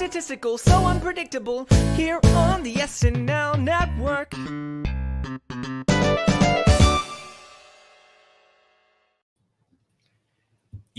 statistical, so unpredictable. Here on the SNL network.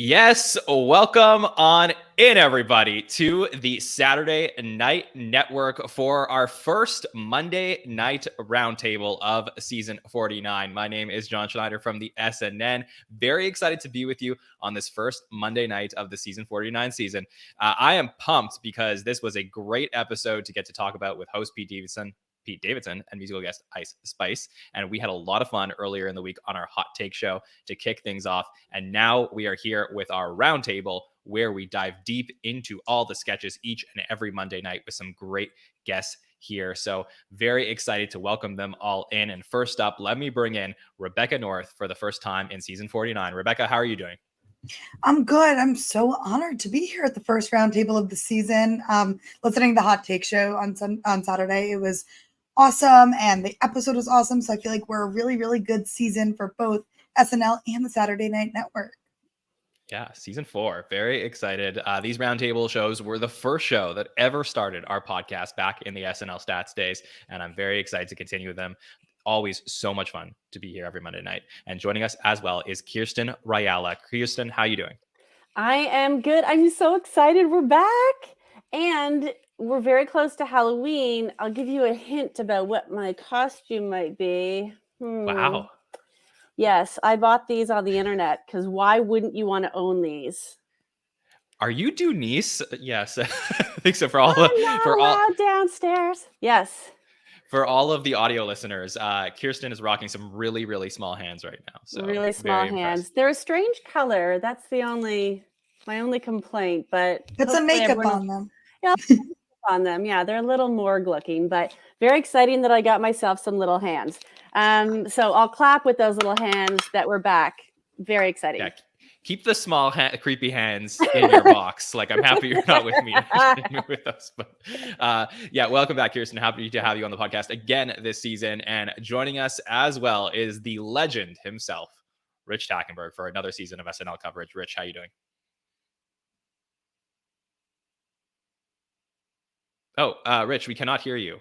Yes, welcome on in, everybody, to the Saturday Night Network for our first Monday night roundtable of season 49. My name is Jon Schneider from the SNN. Very excited to be with you on this first Monday night of the season 49 season. I am pumped because this was a great episode to get to talk about with host Pete Davidson and musical guest Ice Spice. And we had a lot of fun earlier in the week on our hot take show to kick things off. And now we are here with our roundtable where we dive deep into all the sketches each and every Monday night with some great guests here. So very excited to welcome them all in. And first up, let me bring in Rebecca North for the first time in season 49. Rebecca, how are you doing? I'm good. I'm so honored to be here at the first roundtable of the season. Listening to the hot take show on Saturday, it was awesome, and the episode was awesome. So I feel like we're a really, really good season for both SNL and the Saturday Night Network. Yeah, season 4. Very excited. These roundtable shows were the first show that ever started our podcast back in the SNL Stats days, and I'm very excited to continue with them. Always so much fun to be here every Monday night. And joining us as well is Kirstin Rajala. Kirstin, how are you doing? I am good. I'm so excited. We're back. And we're very close to Halloween. I'll give you a hint about what my costume might be. Wow. Yes, I bought these on the internet because why wouldn't you want to own these? Are you Denise? Yes. I think so. For all downstairs. Yes. For all of the audio listeners, Kirstin is rocking some really, really small hands right now. So really small hands. They're a strange color. That's my only complaint. But put some makeup on them. Yeah, on them. Yeah, they're a little morgue looking, but very exciting that I got myself some little hands. So I'll clap with those little hands that we're back. Very exciting. Yeah. Keep the small, creepy hands in your box. Like, I'm happy you're not with me with us. But yeah, welcome back, Kirstin. Happy to have you on the podcast again this season. And joining us as well is the legend himself, Rich Tackenberg, for another season of SNL coverage. Rich, how you doing? Oh, Rich, we cannot hear you.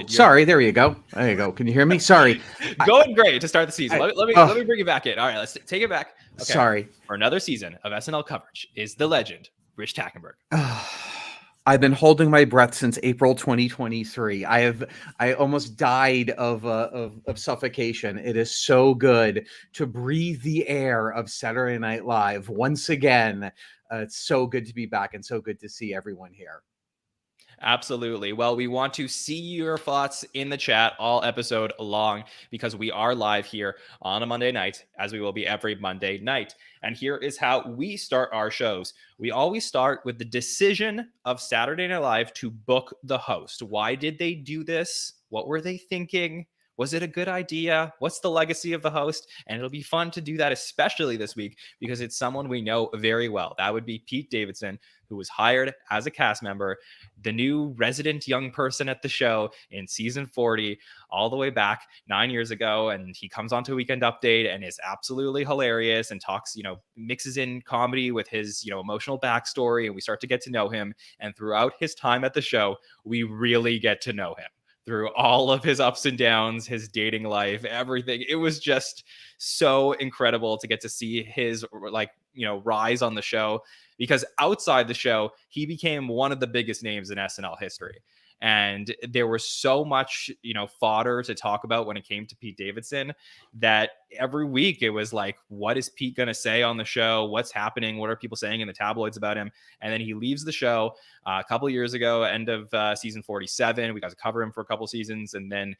Sorry. There you go. There you go. Can you hear me? Sorry. Going great to start the season. Let me bring you back in. All right, let's take it back. Okay. Sorry. For another season of SNL coverage is the legend, Rich Tackenberg. I've been holding my breath since April 2023. I almost died of suffocation. It is so good to breathe the air of Saturday Night Live once again. It's so good to be back and so good to see everyone here. Absolutely. Well, we want to see your thoughts in the chat all episode long because we are live here on a Monday night, as we will be every Monday night. And here is how we start our shows. We always start with the decision of Saturday Night Live to book the host. Why did they do this? What were they thinking? Was it a good idea? What's the legacy of the host? And it'll be fun to do that, especially this week, because it's someone we know very well. That would be Pete Davidson, who was hired as a cast member, the new resident young person at the show in season 40, all the way back 9 years ago. And he comes onto Weekend Update and is absolutely hilarious and talks, mixes in comedy with his, emotional backstory. And we start to get to know him. And throughout his time at the show, we really get to know him. Through all of his ups and downs, his dating life, everything. It was just so incredible to get to see his rise on the show, because outside the show, he became one of the biggest names in SNL history. And there was so much, fodder to talk about when it came to Pete Davidson that every week it was like, what is Pete going to say on the show? What's happening? What are people saying in the tabloids about him? And then he leaves the show a couple of years ago, end of season 47. We got to cover him for a couple seasons, and then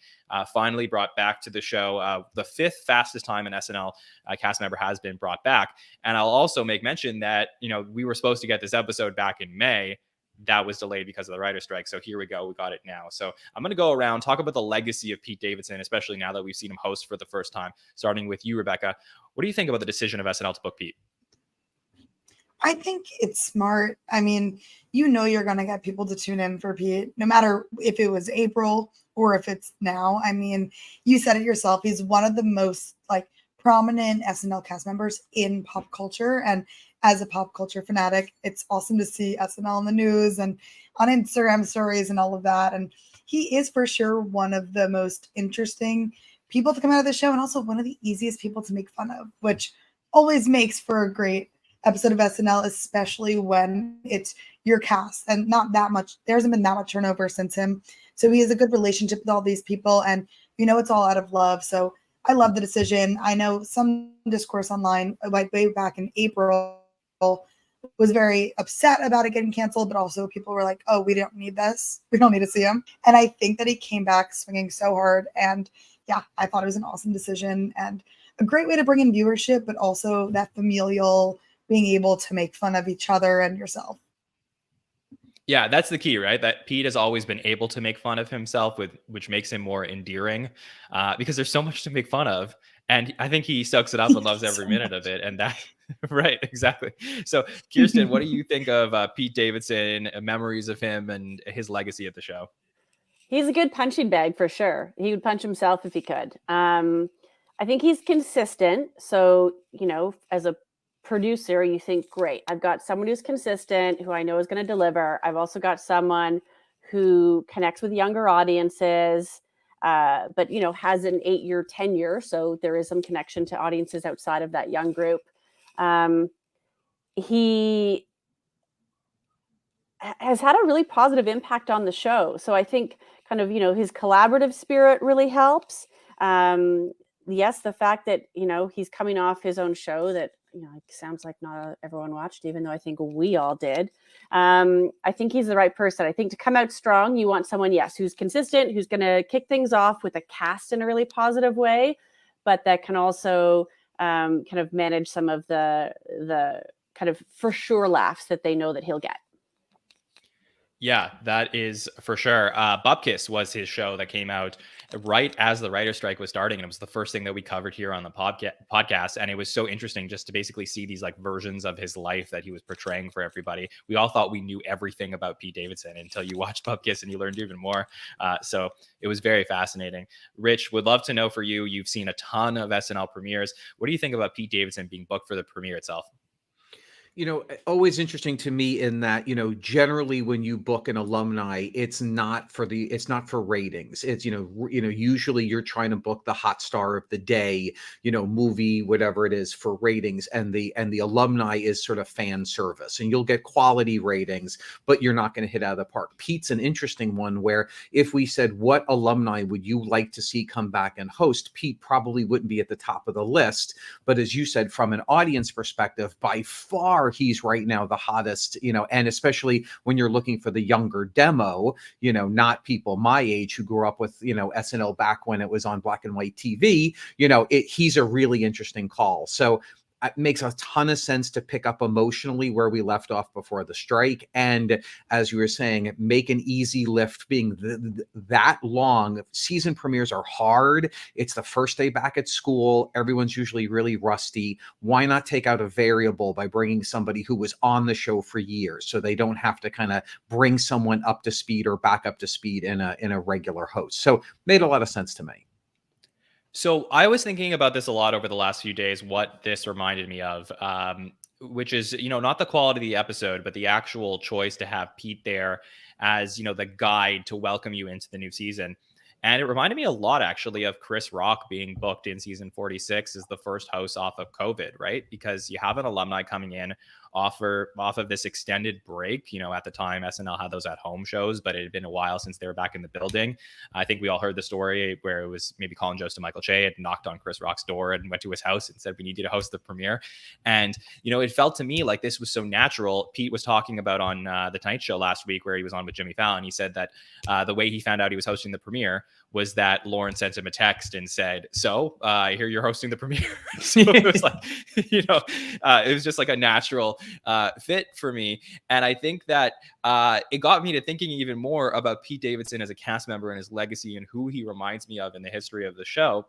finally brought back to the show. The 5th fastest time an SNL cast member has been brought back. And I'll also make mention that, we were supposed to get this episode back in May. That was delayed because of the writer's strike. So here we go. We got it now. So I'm going to go around, talk about the legacy of Pete Davidson, especially now that we've seen him host for the first time, starting with you, Rebecca. What do you think about the decision of SNL to book Pete? I think it's smart. I mean, you're going to get people to tune in for Pete, no matter if it was April or if it's now. I mean, you said it yourself. He's one of the most prominent SNL cast members in pop culture. And as a pop culture fanatic. It's awesome to see SNL in the news and on Instagram stories and all of that. And he is for sure one of the most interesting people to come out of the show, and also one of the easiest people to make fun of, which always makes for a great episode of SNL, especially when it's your cast and not that much. There hasn't been that much turnover since him. So he has a good relationship with all these people, and it's all out of love. So I love the decision. I know some discourse online, like way back in April, was very upset about it getting canceled, but also people were like, oh, we don't need this. We don't need to see him. And I think that he came back swinging so hard. And yeah, I thought it was an awesome decision and a great way to bring in viewership, but also that familial being able to make fun of each other and yourself. Yeah, that's the key, right? That Pete has always been able to make fun of himself, which makes him more endearing, because there's so much to make fun of. And I think he soaks it up and loves every minute of it. And that, right, exactly. So, Kirstin, what do you think of Pete Davidson, memories of him and his legacy at the show? He's a good punching bag for sure. He would punch himself if he could. I think he's consistent. So, as a producer, you think, great, I've got someone who's consistent, who I know is going to deliver. I've also got someone who connects with younger audiences, but has an 8-year tenure, so there is some connection to audiences outside of that young group. He has had a really positive impact on the show, so I think kind of his collaborative spirit really helps. Yes, the fact that he's coming off his own show that it sounds like not everyone watched, even though I think we all did. I think he's the right person. I think to come out strong, you want someone, yes, who's consistent, who's going to kick things off with a cast in a really positive way, but that can also kind of manage some of the kind of for sure laughs that they know that he'll get. Yeah, that is for sure. Bupkis was his show that came out right as the writer's strike was starting. And it was the first thing that we covered here on the podcast. And it was so interesting just to basically see these like versions of his life that he was portraying for everybody. We all thought we knew everything about Pete Davidson until you watched Bupkis and you learned even more. So it was very fascinating. Rich, would love to know for you, you've seen a ton of SNL premieres. What do you think about Pete Davidson being booked for the premiere itself? Always interesting to me in that, generally when you book an alumni, it's not for ratings. It's, usually you're trying to book the hot star of the day, movie, whatever it is, for ratings. And the alumni is sort of fan service, and you'll get quality ratings, but you're not going to hit out of the park. Pete's an interesting one where if we said, what alumni would you like to see come back and host? Pete probably wouldn't be at the top of the list. But as you said, from an audience perspective, by far, he's right now the hottest, and especially when you're looking for the younger demo, not people my age who grew up with, SNL back when it was on black and white TV, he's a really interesting call. So it makes a ton of sense to pick up emotionally where we left off before the strike. And as you were saying, make an easy lift being that long. Season premieres are hard. It's the first day back at school. Everyone's usually really rusty. Why not take out a variable by bringing somebody who was on the show for years so they don't have to kind of bring someone up to speed or back up to speed in a regular host. So made a lot of sense to me. So I was thinking about this a lot over the last few days, what this reminded me of, which is, not the quality of the episode, but the actual choice to have Pete there as, the guide to welcome you into the new season. And it reminded me a lot, actually, of Chris Rock being booked in season 46 as the first host off of COVID, right? Because you have an alumni coming in off of this extended break. At the time, SNL had those at-home shows, but it had been a while since they were back in the building. I think we all heard the story where it was maybe Colin Jost and Michael Che had knocked on Chris Rock's door and went to his house and said, we need you to host the premiere. And, it felt to me like this was so natural. Pete was talking about on The Tonight Show last week where he was on with Jimmy Fallon. He said that the way he found out he was hosting the premiere was that Lauren sent him a text and said, so I hear you're hosting the premiere. So it was like, it was just like a natural fit for me. And I think that it got me to thinking even more about Pete Davidson as a cast member and his legacy and who he reminds me of in the history of the show.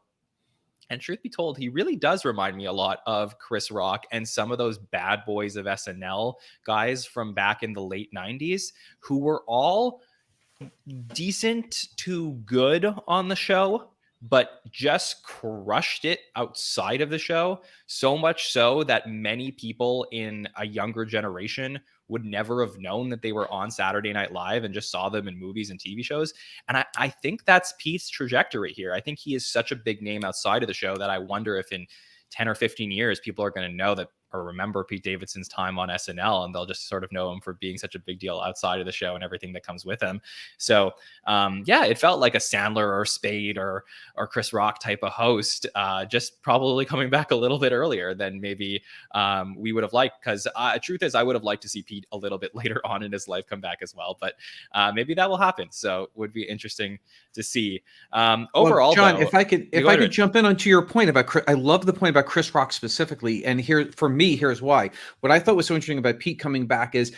And truth be told, he really does remind me a lot of Chris Rock and some of those bad boys of SNL guys from back in the late 90s who were all decent to good on the show, but just crushed it outside of the show. So much so that many people in a younger generation would never have known that they were on Saturday Night Live and just saw them in movies and TV shows. And I think that's Pete's trajectory here. I think he is such a big name outside of the show that I wonder if in 10 or 15 years, people are going to know that or remember Pete Davidson's time on SNL, and they'll just sort of know him for being such a big deal outside of the show and everything that comes with him. So yeah, it felt like a Sandler or Spade or Chris Rock type of host, just probably coming back a little bit earlier than maybe we would have liked. Because truth is, I would have liked to see Pete a little bit later on in his life come back as well, but maybe that will happen. So it would be interesting to see. Overall, well, John, though, if I could jump in onto your point about, I love the point about Chris Rock specifically, and here for me, here's why. What I thought was so interesting about Pete coming back is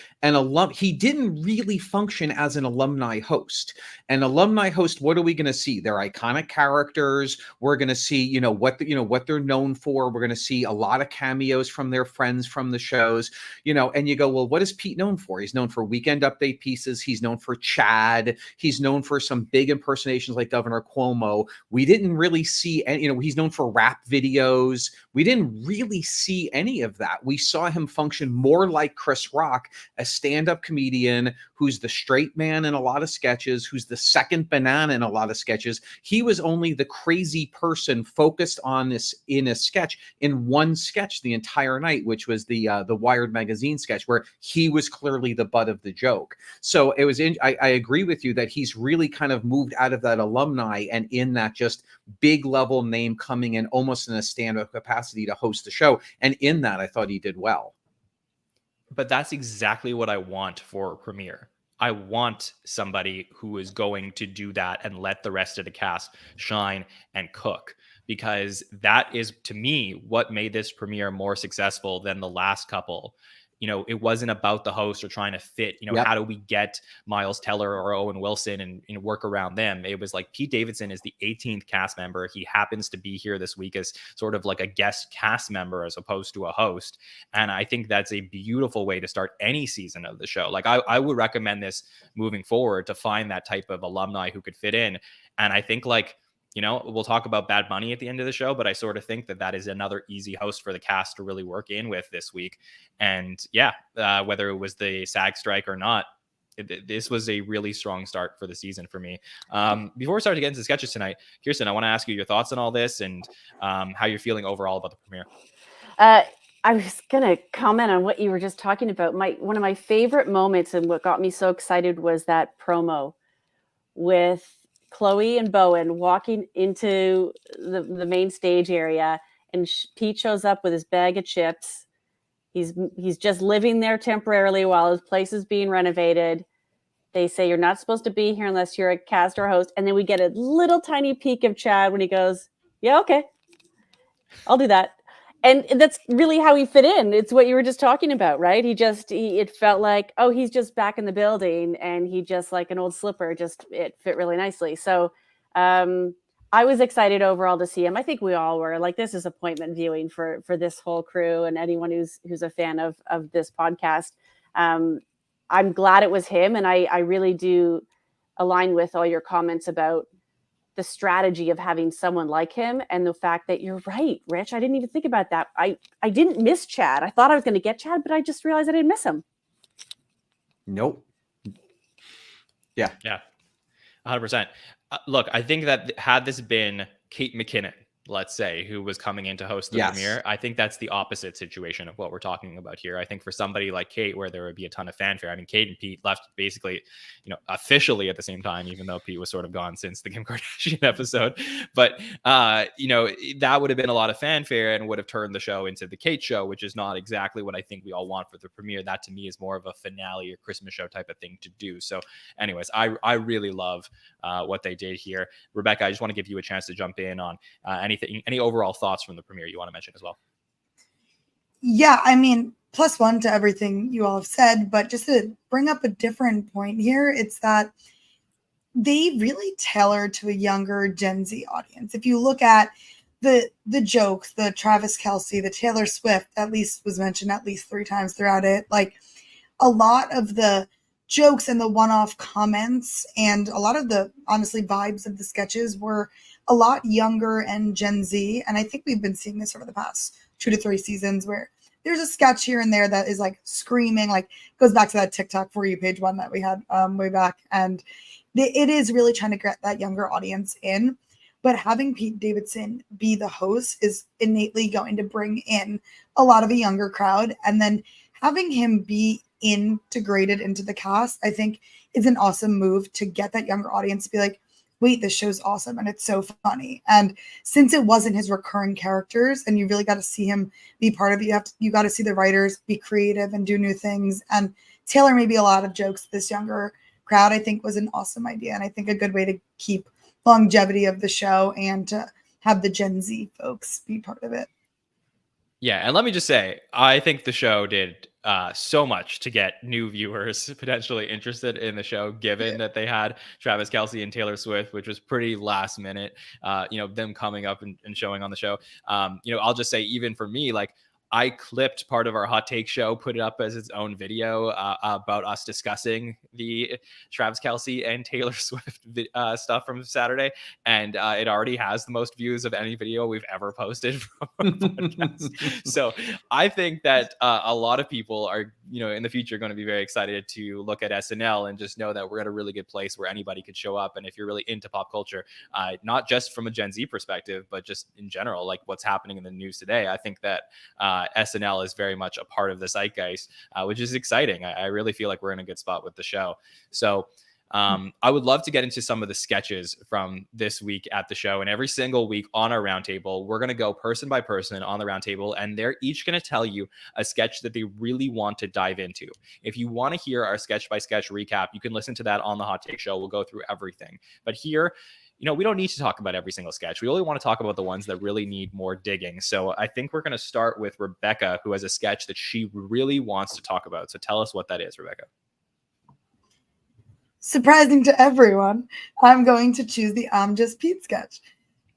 he didn't really function as an alumni host. An alumni host, what are we going to see? They're iconic characters. We're going to see, what they're known for. We're going to see a lot of cameos from their friends from the shows, and you go, well, what is Pete known for? He's known for Weekend Update pieces. He's known for Chad. He's known for some big impersonations like Governor Cuomo. We didn't really see any, he's known for rap videos. We didn't really see any of that. We saw him function more like Chris Rock, a stand-up comedian who's the straight man in a lot of sketches, who's the second banana in a lot of sketches. He was only the crazy person focused on this in a sketch, in one sketch the entire night, which was the Wired magazine sketch, where he was clearly the butt of the joke. So it was I agree with you that he's really kind of moved out of that alumni and in that just big level name coming in almost in a stand-up capacity to host the show. And in that, I thought he did well. But that's exactly what I want for a premiere. I want somebody who is going to do that and let the rest of the cast shine and cook, because that is, to me, what made this premiere more successful than the last couple. It wasn't about the host or trying to fit, Yep. How do we get Miles Teller or Owen Wilson and work around them? It was like Pete Davidson is the 18th cast member. He happens to be here this week as sort of like a guest cast member as opposed to a host. And I think that's a beautiful way to start any season of the show. Like I would recommend this moving forward, to find that type of alumni who could fit in. And I think we'll talk about Bad Bunny at the end of the show, but I sort of think that is another easy host for the cast to really work in with this week. And yeah, whether it was the SAG strike or not, this was a really strong start for the season for me. Before we start to get into the sketches tonight, Kirstin, I want to ask you your thoughts on all this and how you're feeling overall about the premiere. I was going to comment on what you were just talking about. One of my favorite moments and what got me so excited was that promo with Chloe and Bowen walking into the main stage area, and Pete shows up with his bag of chips. He's just living there temporarily while his place is being renovated. They say, you're not supposed to be here unless you're a cast or host. And then we get a little tiny peek of Chad when he goes, yeah, okay, I'll do that. And that's really how he fit in. It's what you were just talking about, right? It felt like, oh, he's just back in the building, and he just like an old slipper, it fit really nicely. So I was excited overall to see him. I think we all were. Like, this is appointment viewing for this whole crew and anyone who's a fan of this podcast. I'm glad it was him. And I really do align with all your comments about the strategy of having someone like him, and the fact that you're right, Rich. I didn't even think about that. I didn't miss Chad. I thought I was going to get Chad, but I just realized I didn't miss him. Nope. Yeah. 100%. Look, I think that had this been Kate McKinnon, let's say, who was coming in to host the premiere, I think that's the opposite situation of what we're talking about here. I think for somebody like Kate, where there would be a ton of fanfare. I mean, Kate and Pete left basically, officially at the same time, even though Pete was sort of gone since the Kim Kardashian episode. But, that would have been a lot of fanfare and would have turned the show into the Kate show, which is not exactly what I think we all want for the premiere. That to me is more of a finale or Christmas show type of thing to do. So anyways, I really love what they did here. Rebecca, I just want to give you a chance to jump in on any overall thoughts from the premiere you want to mention as well. Yeah, I mean, +1 to everything you all have said, but just to bring up a different point here, it's that they really tailored to a younger Gen Z audience. If you look at the jokes, the Travis Kelce, the Taylor Swift, at least was mentioned at least 3 times throughout it, like a lot of the jokes and the one-off comments and a lot of the honestly vibes of the sketches were a lot younger and Gen Z. And I think we've been seeing this over the past 2 to 3 seasons where there's a sketch here and there that is like screaming, like goes back to that TikTok For You page one that we had way back. And it is really trying to get that younger audience in. But having Pete Davidson be the host is innately going to bring in a lot of a younger crowd. And then having him be integrated into the cast, I think is an awesome move to get that younger audience to be like, wait, this show's awesome and it's so funny. And since it wasn't his recurring characters and you really got to see him be part of it, you got to see the writers be creative and do new things and tailor maybe a lot of jokes to this younger crowd, I think was an awesome idea. And I think a good way to keep longevity of the show and to have the Gen Z folks be part of it. Yeah, and let me just say, I think the show did so much to get new viewers potentially interested in the show, given that they had Travis Kelce and Taylor Swift, which was pretty last minute, them coming up and showing on the show. I'll just say, even for me, like, I clipped part of our hot take show, put it up as its own video about us discussing the Travis Kelce and Taylor Swift stuff from Saturday. And it already has the most views of any video we've ever posted from our podcast. So I think that a lot of people are, in the future going to be very excited to look at SNL and just know that we're at a really good place where anybody could show up. And if you're really into pop culture, not just from a Gen Z perspective, but just in general, like what's happening in the news today, I think that SNL is very much a part of the zeitgeist, which is exciting. I really feel like we're in a good spot with the show. So I would love to get into some of the sketches from this week at the show. And every single week on our roundtable, we're going to go person by person on the roundtable, and they're each going to tell you a sketch that they really want to dive into. If you want to hear our sketch by sketch recap, you can listen to that on the Hot Take Show. We'll go through everything. But here, we don't need to talk about every single sketch. We only want to talk about the ones that really need more digging. So I think we're going to start with Rebecca, who has a sketch that she really wants to talk about. So tell us what that is, Rebecca. Surprising to everyone, I'm going to choose the I'm Just Pete sketch.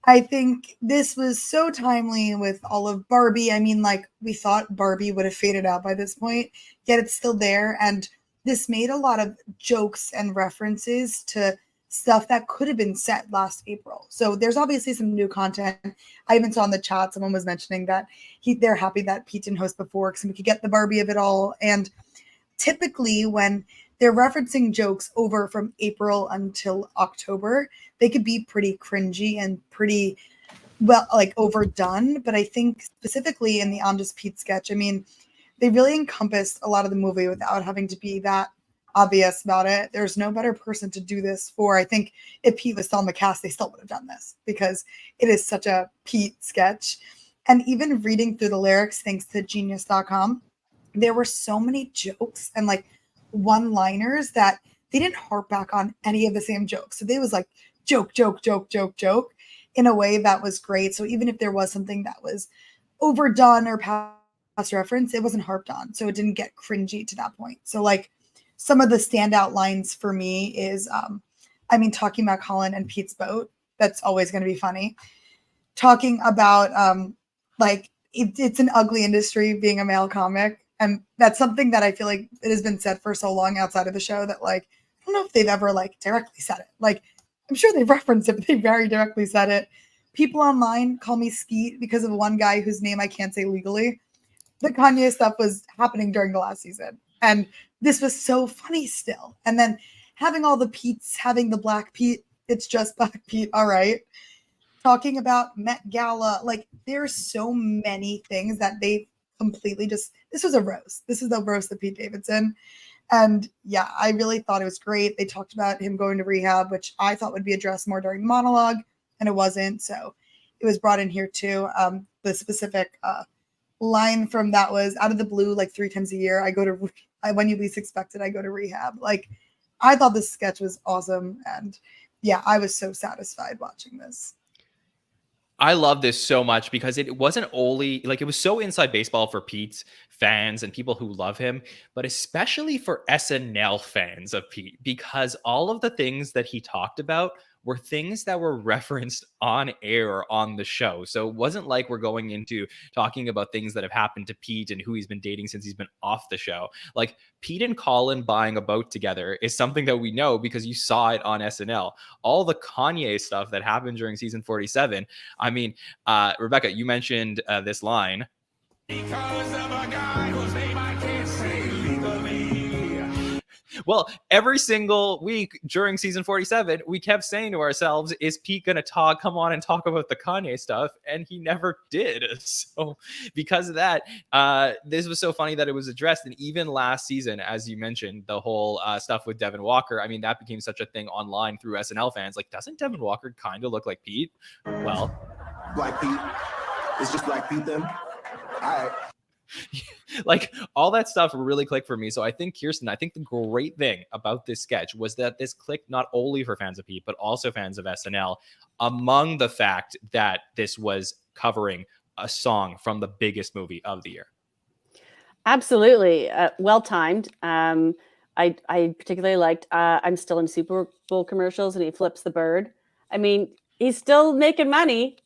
I think this was so timely with all of Barbie. I mean, like, we thought Barbie would have faded out by this point, yet it's still there. And this made a lot of jokes and references to stuff that could have been set last April. So there's obviously some new content. I even saw in the chat, someone was mentioning that they're happy that Pete didn't host before because we could get the Barbie of it all. And typically when they're referencing jokes over from April until October, they could be pretty cringy and pretty, well, like overdone. But I think specifically in the I'm Just Pete sketch, I mean, they really encompassed a lot of the movie without having to be that obvious about it. There's no better person to do this for. I think if Pete was still in the cast, they still would have done this because it is such a Pete sketch. And even reading through the lyrics, thanks to genius.com, there were so many jokes and like one-liners that they didn't harp back on any of the same jokes. So they was like joke in a way that was great. So even if there was something that was overdone or past reference, it wasn't harped on. So it didn't get cringy to that point. So like some of the standout lines for me is, talking about Colin and Pete's boat. That's always going to be funny. Talking about it's an ugly industry being a male comic. And that's something that I feel like it has been said for so long outside of the show that like, I don't know if they've ever like directly said it. Like, I'm sure they've referenced it, but they very directly said it. People online call me Skeet because of one guy whose name I can't say legally. The Kanye stuff was happening during the last season. And this was so funny still. And then having all the Pete's, having the Black Pete, it's just Black Pete, all right. Talking about Met Gala, like there's so many things that they completely just, this was a roast. This is the roast of Pete Davidson. And yeah, I really thought it was great. They talked about him going to rehab, which I thought would be addressed more during the monologue, and it wasn't. So it was brought in here too. The specific line from that was, out of the blue, like 3 times a year, when you least expect it, I go to rehab. Like, I thought this sketch was awesome. And yeah, I was so satisfied watching this. I love this so much because it wasn't only like, it was so inside baseball for Pete's fans and people who love him, but especially for SNL fans of Pete, because all of the things that he talked about were things that were referenced on air on the show. So it wasn't like we're going into talking about things that have happened to Pete and who he's been dating since he's been off the show. Like Pete and Colin buying a boat together is something that we know because you saw it on SNL. All the Kanye stuff that happened during season 47. I mean, Rebecca, you mentioned this line. Because of a guy whose name I can't say legally. Well, every single week during season 47, we kept saying to ourselves, is Pete going to come on and talk about the Kanye stuff? And he never did. So because of that, this was so funny that it was addressed. And even last season, as you mentioned, the whole stuff with Devin Walker, I mean, that became such a thing online through SNL fans. Like, doesn't Devin Walker kind of look like Pete? Well, Black Pete. It's just Black Pete then. All right. Like all that stuff really clicked for me. So I think Kirstin, I think the great thing about this sketch was that this clicked not only for fans of Pete, but also fans of SNL, among the fact that this was covering a song from the biggest movie of the year. Absolutely. Well timed. I particularly liked I'm still in Super Bowl commercials and he flips the bird. I mean, he's still making money.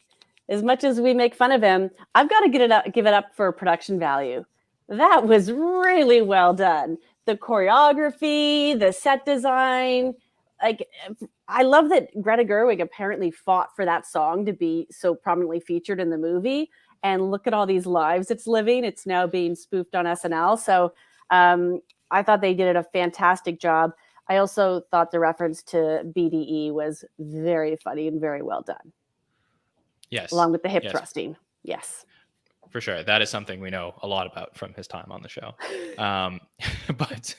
As much as we make fun of him, I've got to give it up for production value. That was really well done. The choreography, the set design. Like, I love that Greta Gerwig apparently fought for that song to be so prominently featured in the movie. And look at all these lives it's living. It's now being spoofed on SNL. So I thought they did a fantastic job. I also thought the reference to BDE was very funny and very well done. Yes. Along with the hip thrusting. Yes. For sure. That is something we know a lot about from his time on the show. But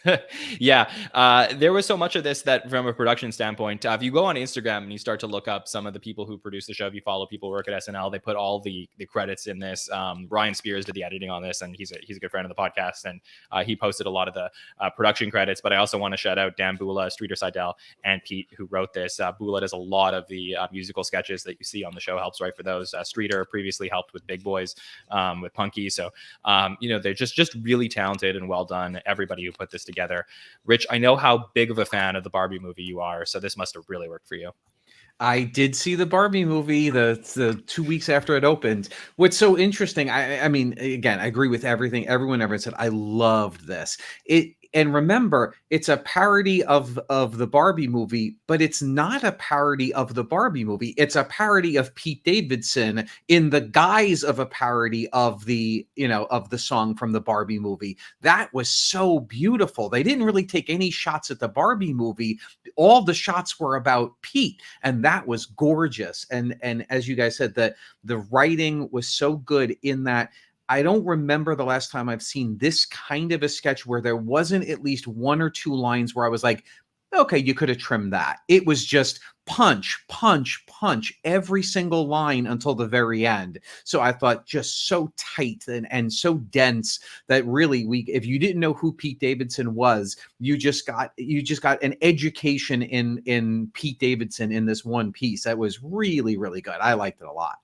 there was so much of this that from a production standpoint, if you go on Instagram and you start to look up some of the people who produce the show, if you follow people who work at SNL, they put all the credits in this. Ryan Spears did the editing on this, and he's a good friend of the podcast, and he posted a lot of the production credits. But I also want to shout out Dan Bula, Streeter Seidel, and Pete, who wrote this. Bula does a lot of the musical sketches that you see on the show, helps write for those. Streeter previously helped with Big Boys. With Punky. So, they're just really talented and well done. Everybody who put this together. Rich, I know how big of a fan of the Barbie movie you are, so this must have really worked for you. I did see the Barbie movie the 2 weeks after it opened. What's so interesting, I mean, again, I agree with everything everyone ever said. I loved this. And remember, it's a parody of the Barbie movie, but it's not a parody of the Barbie movie. It's a parody of Pete Davidson in the guise of a parody of the song from the Barbie movie. That was so beautiful. They didn't really take any shots at the Barbie movie. All the shots were about Pete, and that was gorgeous. And as you guys said, the writing was so good in that. I don't remember the last time I've seen this kind of a sketch where there wasn't at least one or two lines where I was like, okay, you could have trimmed that. It was just punch, punch, punch, every single line until the very end. So I thought just so tight and so dense that really if you didn't know who Pete Davidson was, you just got an education in Pete Davidson in this one piece. That was really, really good. I liked it a lot.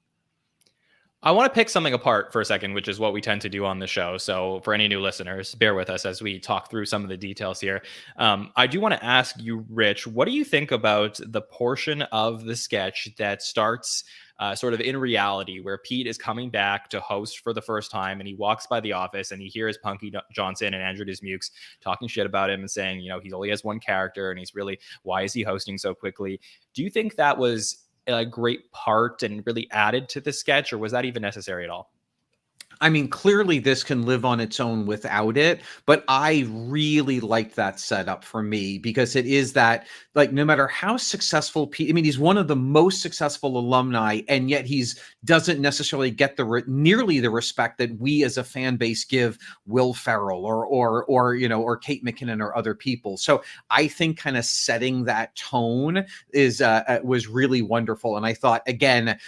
I want to pick something apart for a second, which is what we tend to do on the show. So for any new listeners, bear with us as we talk through some of the details here. I do want to ask you, Rich, what do you think about the portion of the sketch that starts sort of in reality, where Pete is coming back to host for the first time, and he walks by the office and he hears Punky Johnson and Andrew Dismukes talking shit about him and saying, he only has one character and he's really, why is he hosting so quickly? Do you think that was a great part and really added to the sketch, or was that even necessary at all? I mean, clearly this can live on its own without it, but I really liked that setup for me because it is that, like, no matter how successful Pete, I mean, he's one of the most successful alumni, and yet doesn't necessarily get nearly the respect that we as a fan base give Will Ferrell or Kate McKinnon or other people. So I think kind of setting that tone was really wonderful. And I thought, again,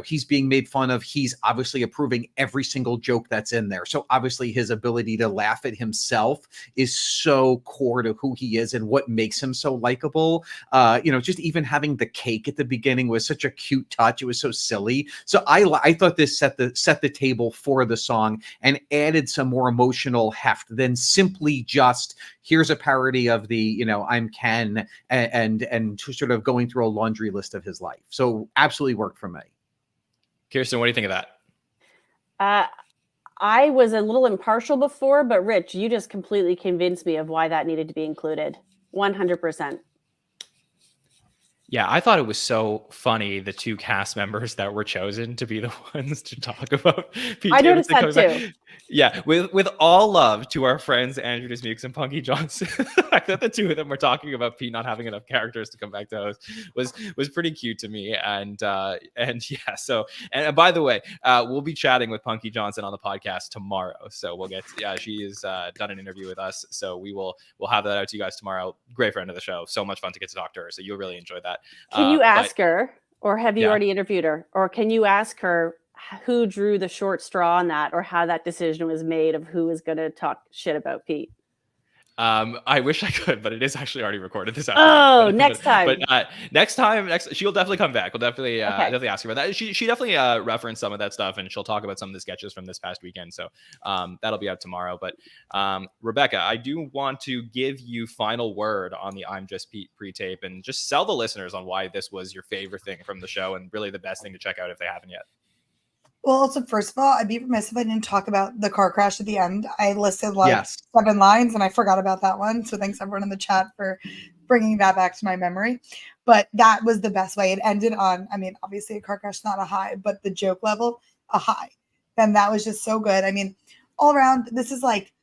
he's being made fun of. He's obviously approving every single joke that's in there. So obviously his ability to laugh at himself is so core to who he is and what makes him so likable. Just even having the cake at the beginning was such a cute touch. It was so silly. So I thought this set the table for the song and added some more emotional heft than simply just here's a parody of the, I'm Ken and sort of going through a laundry list of his life. So absolutely worked for me. Kirstin, what do you think of that? I was a little impartial before, but Rich, you just completely convinced me of why that needed to be included. 100%. Yeah, I thought it was so funny, the two cast members that were chosen to be the ones to talk about Pete I Davidson noticed that coming back. too. Yeah, with all love to our friends Andrew Dismukes and Punky Johnson. The fact that the two of them were talking about Pete not having enough characters to come back to host was pretty cute to me. And yeah, so and by the way, we'll be chatting with Punky Johnson on the podcast tomorrow. So we'll get she has done an interview with us. So we'll have that out to you guys tomorrow. Great friend of the show. So much fun to get to talk to her. So you'll really enjoy that. Can you ask her, or have you yeah. already interviewed her? Or can you ask her who drew the short straw on that, or how that decision was made of who is going to talk shit about Pete? I wish I could, but it is actually already recorded this afternoon. Oh, next time. But next time, she'll definitely come back. We'll definitely definitely ask her about that. She definitely referenced some of that stuff, and she'll talk about some of the sketches from this past weekend. So that'll be out tomorrow. But Rebecca, I do want to give you final word on the I'm Just Pete pre-tape, and just sell the listeners on why this was your favorite thing from the show, and really the best thing to check out if they haven't yet. Well, also, first of all, I'd be remiss if I didn't talk about the car crash at the end. I listed 7 lines and I forgot about that one. So thanks everyone in the chat for bringing that back to my memory. But that was the best way. It ended on, obviously a car crash is not a high, but the joke level, a high. And that was just so good. All around, this is like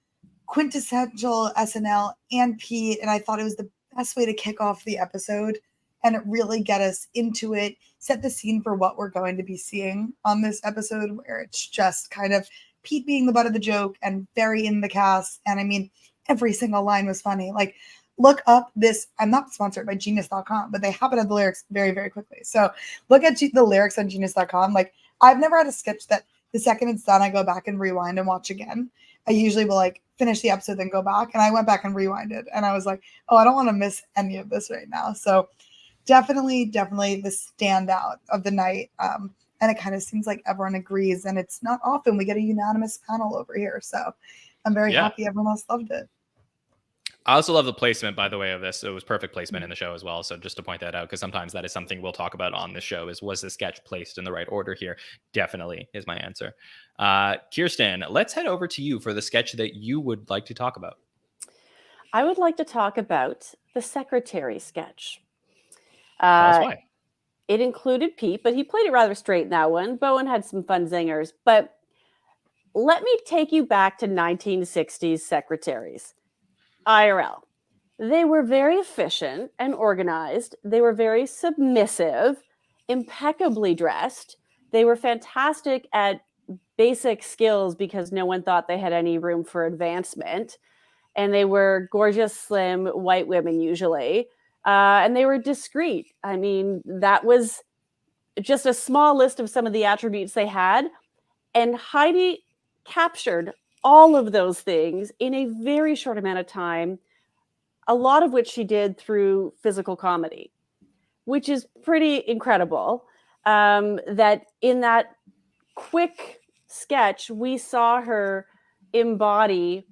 quintessential SNL and Pete. And I thought it was the best way to kick off the episode and really get us into it, set the scene for what we're going to be seeing on this episode, where it's just kind of Pete being the butt of the joke and very in the cast. And every single line was funny. Like, look up this, I'm not sponsored by genius.com, but they happen to have the lyrics very, very quickly. So look at the lyrics on genius.com. Like, I've never had a sketch that the second it's done, I go back and rewind and watch again. I usually will finish the episode, then go back. And I went back and rewinded. And I was like, oh, I don't want to miss any of this right now. So definitely the standout of the night. And it kind of seems like everyone agrees, and it's not often we get a unanimous panel over here. So I'm very happy everyone else loved it. I also love the placement, by the way, of this. It was perfect placement in the show as well. So just to point that out, because sometimes that is something we'll talk about on the show, is was the sketch placed in the right order here? Definitely is my answer. Kirstin, let's head over to you for the sketch that you would like to talk about. I would like to talk about the secretary sketch. Tell us why. It included Pete, but he played it rather straight in that one. Bowen had some fun zingers. But let me take you back to 1960s secretaries. IRL. They were very efficient and organized. They were very submissive, impeccably dressed. They were fantastic at basic skills because no one thought they had any room for advancement. And they were gorgeous, slim, white women usually. And they were discreet. That was just a small list of some of the attributes they had. And Heidi captured all of those things in a very short amount of time, a lot of which she did through physical comedy, which is pretty incredible. That in that quick sketch, we saw her embody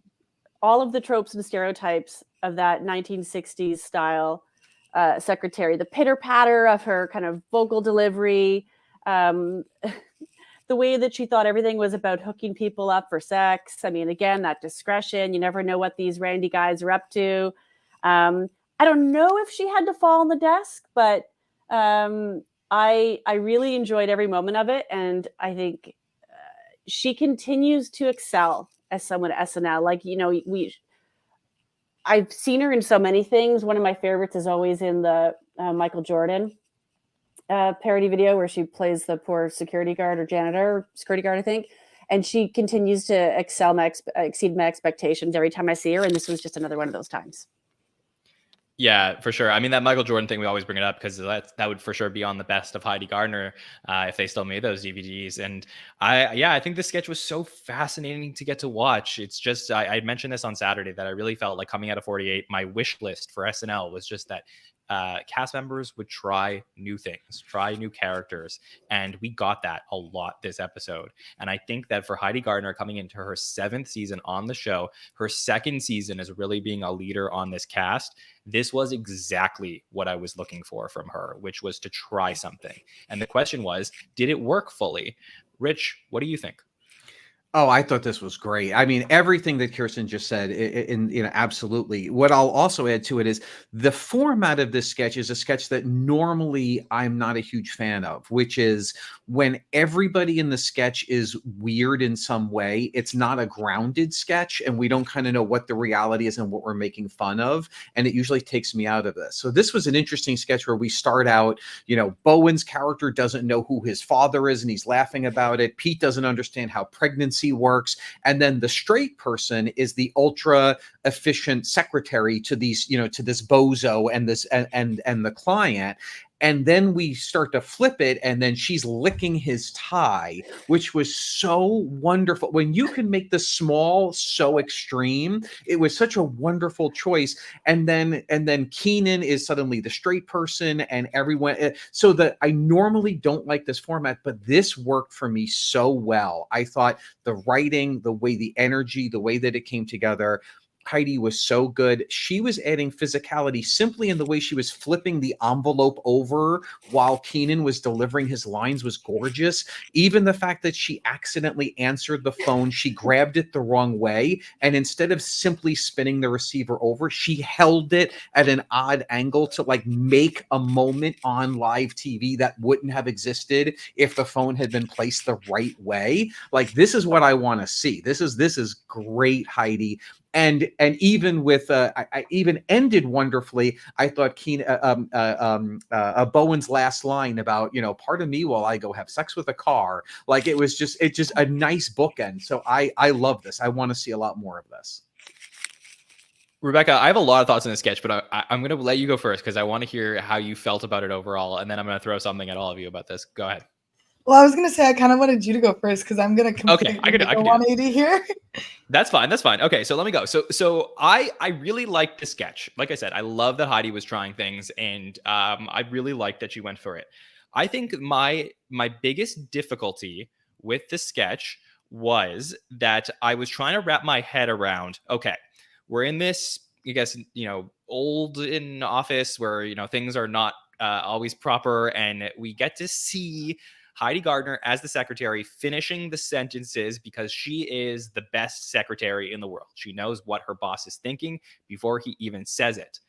all of the tropes and stereotypes of that 1960s style secretary, the pitter patter of her kind of vocal delivery, the way that she thought everything was about hooking people up for sex. Again, that discretion, you never know what these randy guys are up to. I don't know if she had to fall on the desk, but I really enjoyed every moment of it. And I think she continues to excel as someone at SNL. I've seen her in so many things. One of my favorites is always in the Michael Jordan parody video where she plays the poor security guard or janitor, security guard, I think. And she continues to exceed my expectations every time I see her. And this was just another one of those times. Yeah, for sure. I mean, that Michael Jordan thing, we always bring it up because that would for sure be on the best of Heidi Gardner if they still made those DVDs. And I think this sketch was so fascinating to get to watch. It's just, I mentioned this on Saturday that I really felt like coming out of 48, my wish list for SNL was just that cast members would try new things, try new characters. And we got that a lot this episode. And I think that for Heidi Gardner coming into her 7th season on the show, her 2nd season is really being a leader on this cast. This was exactly what I was looking for from her, which was to try something. And the question was, did it work fully? Rich, what do you think? Oh, I thought this was great. I mean, everything that Kirstin just said, absolutely. What I'll also add to it is the format of this sketch is a sketch that normally I'm not a huge fan of, which is when everybody in the sketch is weird in some way. It's not a grounded sketch, and we don't kind of know what the reality is and what we're making fun of. And it usually takes me out of this. So this was an interesting sketch where we start out, Bowen's character doesn't know who his father is, and he's laughing about it. Pete doesn't understand how pregnancy works, and then the straight person is the ultra efficient secretary to these to this bozo and this and the client. And then we start to flip it, and then she's licking his tie, which was so wonderful. When you can make the small so extreme, it was such a wonderful choice. And then Keenan is suddenly the straight person, and everyone. So that I normally don't like this format, but this worked for me so well. I thought the writing, the way the energy, the way that it came together. Heidi was so good. She was adding physicality simply in the way she was flipping the envelope over while Keenan was delivering his lines was gorgeous. Even the fact that she accidentally answered the phone, she grabbed it the wrong way. And instead of simply spinning the receiver over, she held it at an odd angle to like make a moment on live TV that wouldn't have existed if the phone had been placed the right way. Like, this is what I want to see. This is great, Heidi. And even with I even ended wonderfully. I thought Bowen's last line about pardon me while I go have sex with a car, like it's just a nice bookend. So I love this. I want to see a lot more of this. Rebecca, I have a lot of thoughts on this sketch, but I'm going to let you go first because I want to hear how you felt about it overall, and then I'm going to throw something at all of you about this. Go ahead. Well, I was going to say I kind of wanted you to go first because I'm going to completely I could 180 here. That's fine. Okay, so let me go. So I really liked the sketch. Like I said, I love that Heidi was trying things, and I really liked that she went for it. I think my biggest difficulty with the sketch was that I was trying to wrap my head around, okay, we're in this, I guess, old in office where, things are not always proper, and we get to see Heidi Gardner as the secretary finishing the sentences because she is the best secretary in the world. She knows what her boss is thinking before he even says it.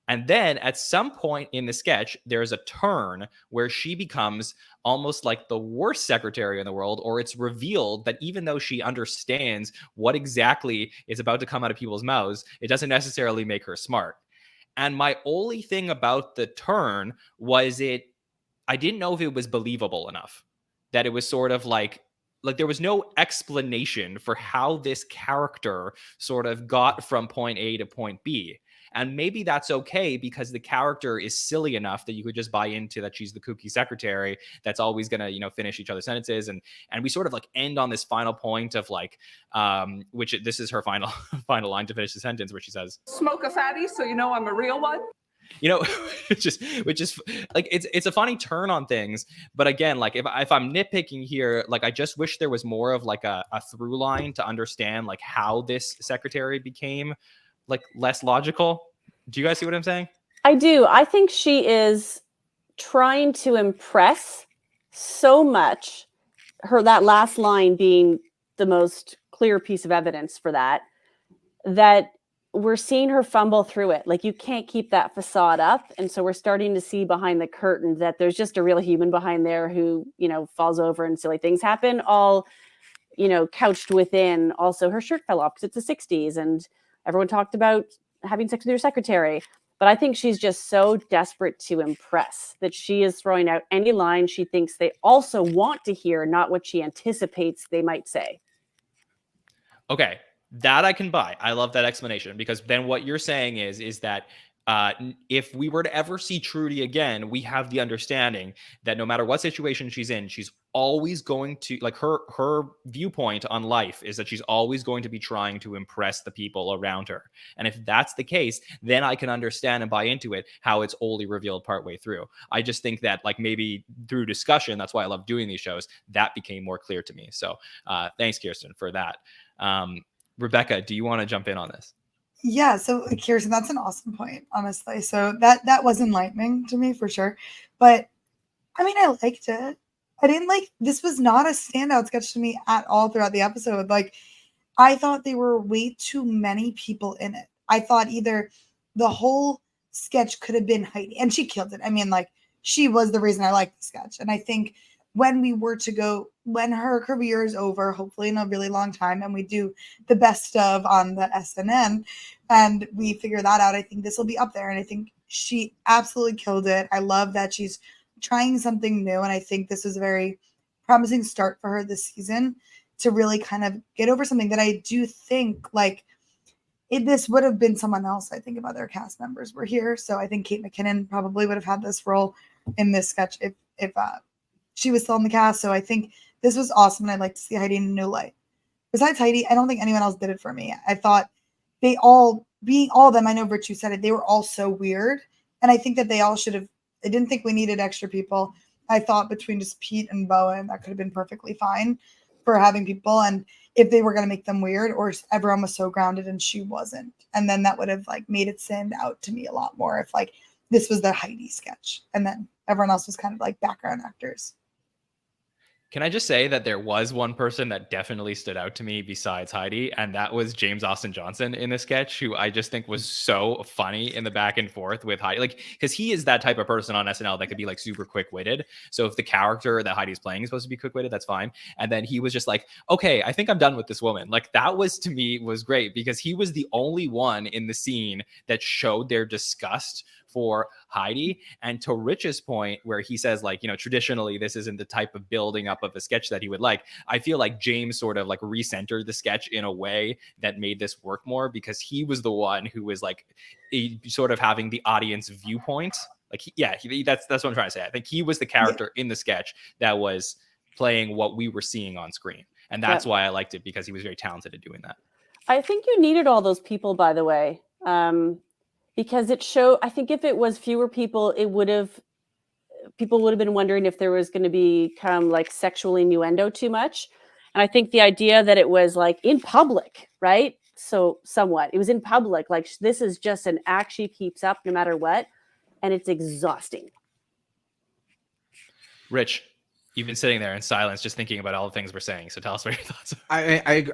And then at some point in the sketch, there's a turn where she becomes almost like the worst secretary in the world, or it's revealed that even though she understands what exactly is about to come out of people's mouths, it doesn't necessarily make her smart. And my only thing about the turn was I didn't know if it was believable enough, that it was sort of like there was no explanation for how this character sort of got from point A to point B. And maybe that's okay because the character is silly enough that you could just buy into that she's the kooky secretary that's always going to, finish each other's sentences. And we sort of like end on this final point of like, which this is her final line to finish the sentence where she says, "Smoke a fatty so you know I'm a real one." which is like, it's a funny turn on things. But again, like if I'm nitpicking here, like I just wish there was more of like a through line to understand like how this secretary became like less logical. Do you guys see what I'm saying? I do. I think she is trying to impress so much, that last line being the most clear piece of evidence for that we're seeing her fumble through it. Like, you can't keep that facade up. And so we're starting to see behind the curtain that there's just a real human behind there who, falls over and silly things happen, all, couched within. Also, her shirt fell off because it's the 60s and everyone talked about having sex with your secretary. But I think she's just so desperate to impress that she is throwing out any line she thinks they also want to hear, not what she anticipates they might say. Okay. That I can buy. I love that explanation, because then what you're saying is that if we were to ever see Trudy again, we have the understanding that no matter what situation she's in, she's always going to, like, her viewpoint on life is that she's always going to be trying to impress the people around her. And if that's the case, then I can understand and buy into it how it's only revealed partway through. I just think that, like, maybe through discussion, that's why I love doing these shows, that became more clear to me. So thanks, Kirstin, for that. Rebecca, do you want to jump in on this? Yeah, so Kirsten, that's an awesome point, honestly. So that was enlightening to me for sure. But I mean, I liked it. I didn't like, this was not a standout sketch to me at all throughout the episode. Like, I thought there were way too many people in it. I thought either the whole sketch could have been Heidi, and she killed it. I mean, like, she was the reason I liked the sketch. And I think when her career is over, hopefully in a really long time, and we do the best of on the SNN, and we figure that out, I think this will be up there. And I think she absolutely killed it. I love that she's trying something new, and I think this was a very promising start for her this season to really kind of get over something that I do think, like, this would have been someone else, I think, if other cast members were here. So I think Kate McKinnon probably would have had this role in this sketch if she was still in the cast. So I think this was awesome, and I'd like to see Heidi in a new light. Besides Heidi, I don't think anyone else did it for me. I thought all of them, I know Virtue said it, they were all so weird. And I think that they all should have, I didn't think we needed extra people. I thought between just Pete and Bowen, that could have been perfectly fine for having people. And if they were going to make them weird, or everyone was so grounded and she wasn't. And then that would have, like, made it stand out to me a lot more if, like, this was the Heidi sketch and then everyone else was kind of like background actors. Can I just say that there was one person that definitely stood out to me besides Heidi, and that was James Austin Johnson in the sketch, who I just think was so funny in the back and forth with Heidi. Like, because he is that type of person on SNL that could be, like, super quick-witted. So if the character that Heidi's playing is supposed to be quick-witted, that's fine. And then he was just like, okay, I think I'm done with this woman. Like, that was, to me, was great, because he was the only one in the scene that showed their disgust for Heidi. And to Rich's point, where he says, like, you know, traditionally this isn't the type of building up of a sketch that he would like, I feel like James sort of, like, recentered the sketch in a way that made this work more, because he was the one who was, like, sort of having the audience viewpoint. Like, that's what I'm trying to say. I think he was the character in the sketch that was playing what we were seeing on screen, and that's why I liked it, because he was very talented at doing that. I think you needed all those people, by the way. Because it showed, I think if it was fewer people, people would have been wondering if there was going to become, like, sexual innuendo too much. And I think the idea that it was, like, in public, right? So somewhat, it was in public. Like, this is just an act she keeps up no matter what. And it's exhausting. Rich, you've been sitting there in silence, just thinking about all the things we're saying. So tell us what your thoughts are.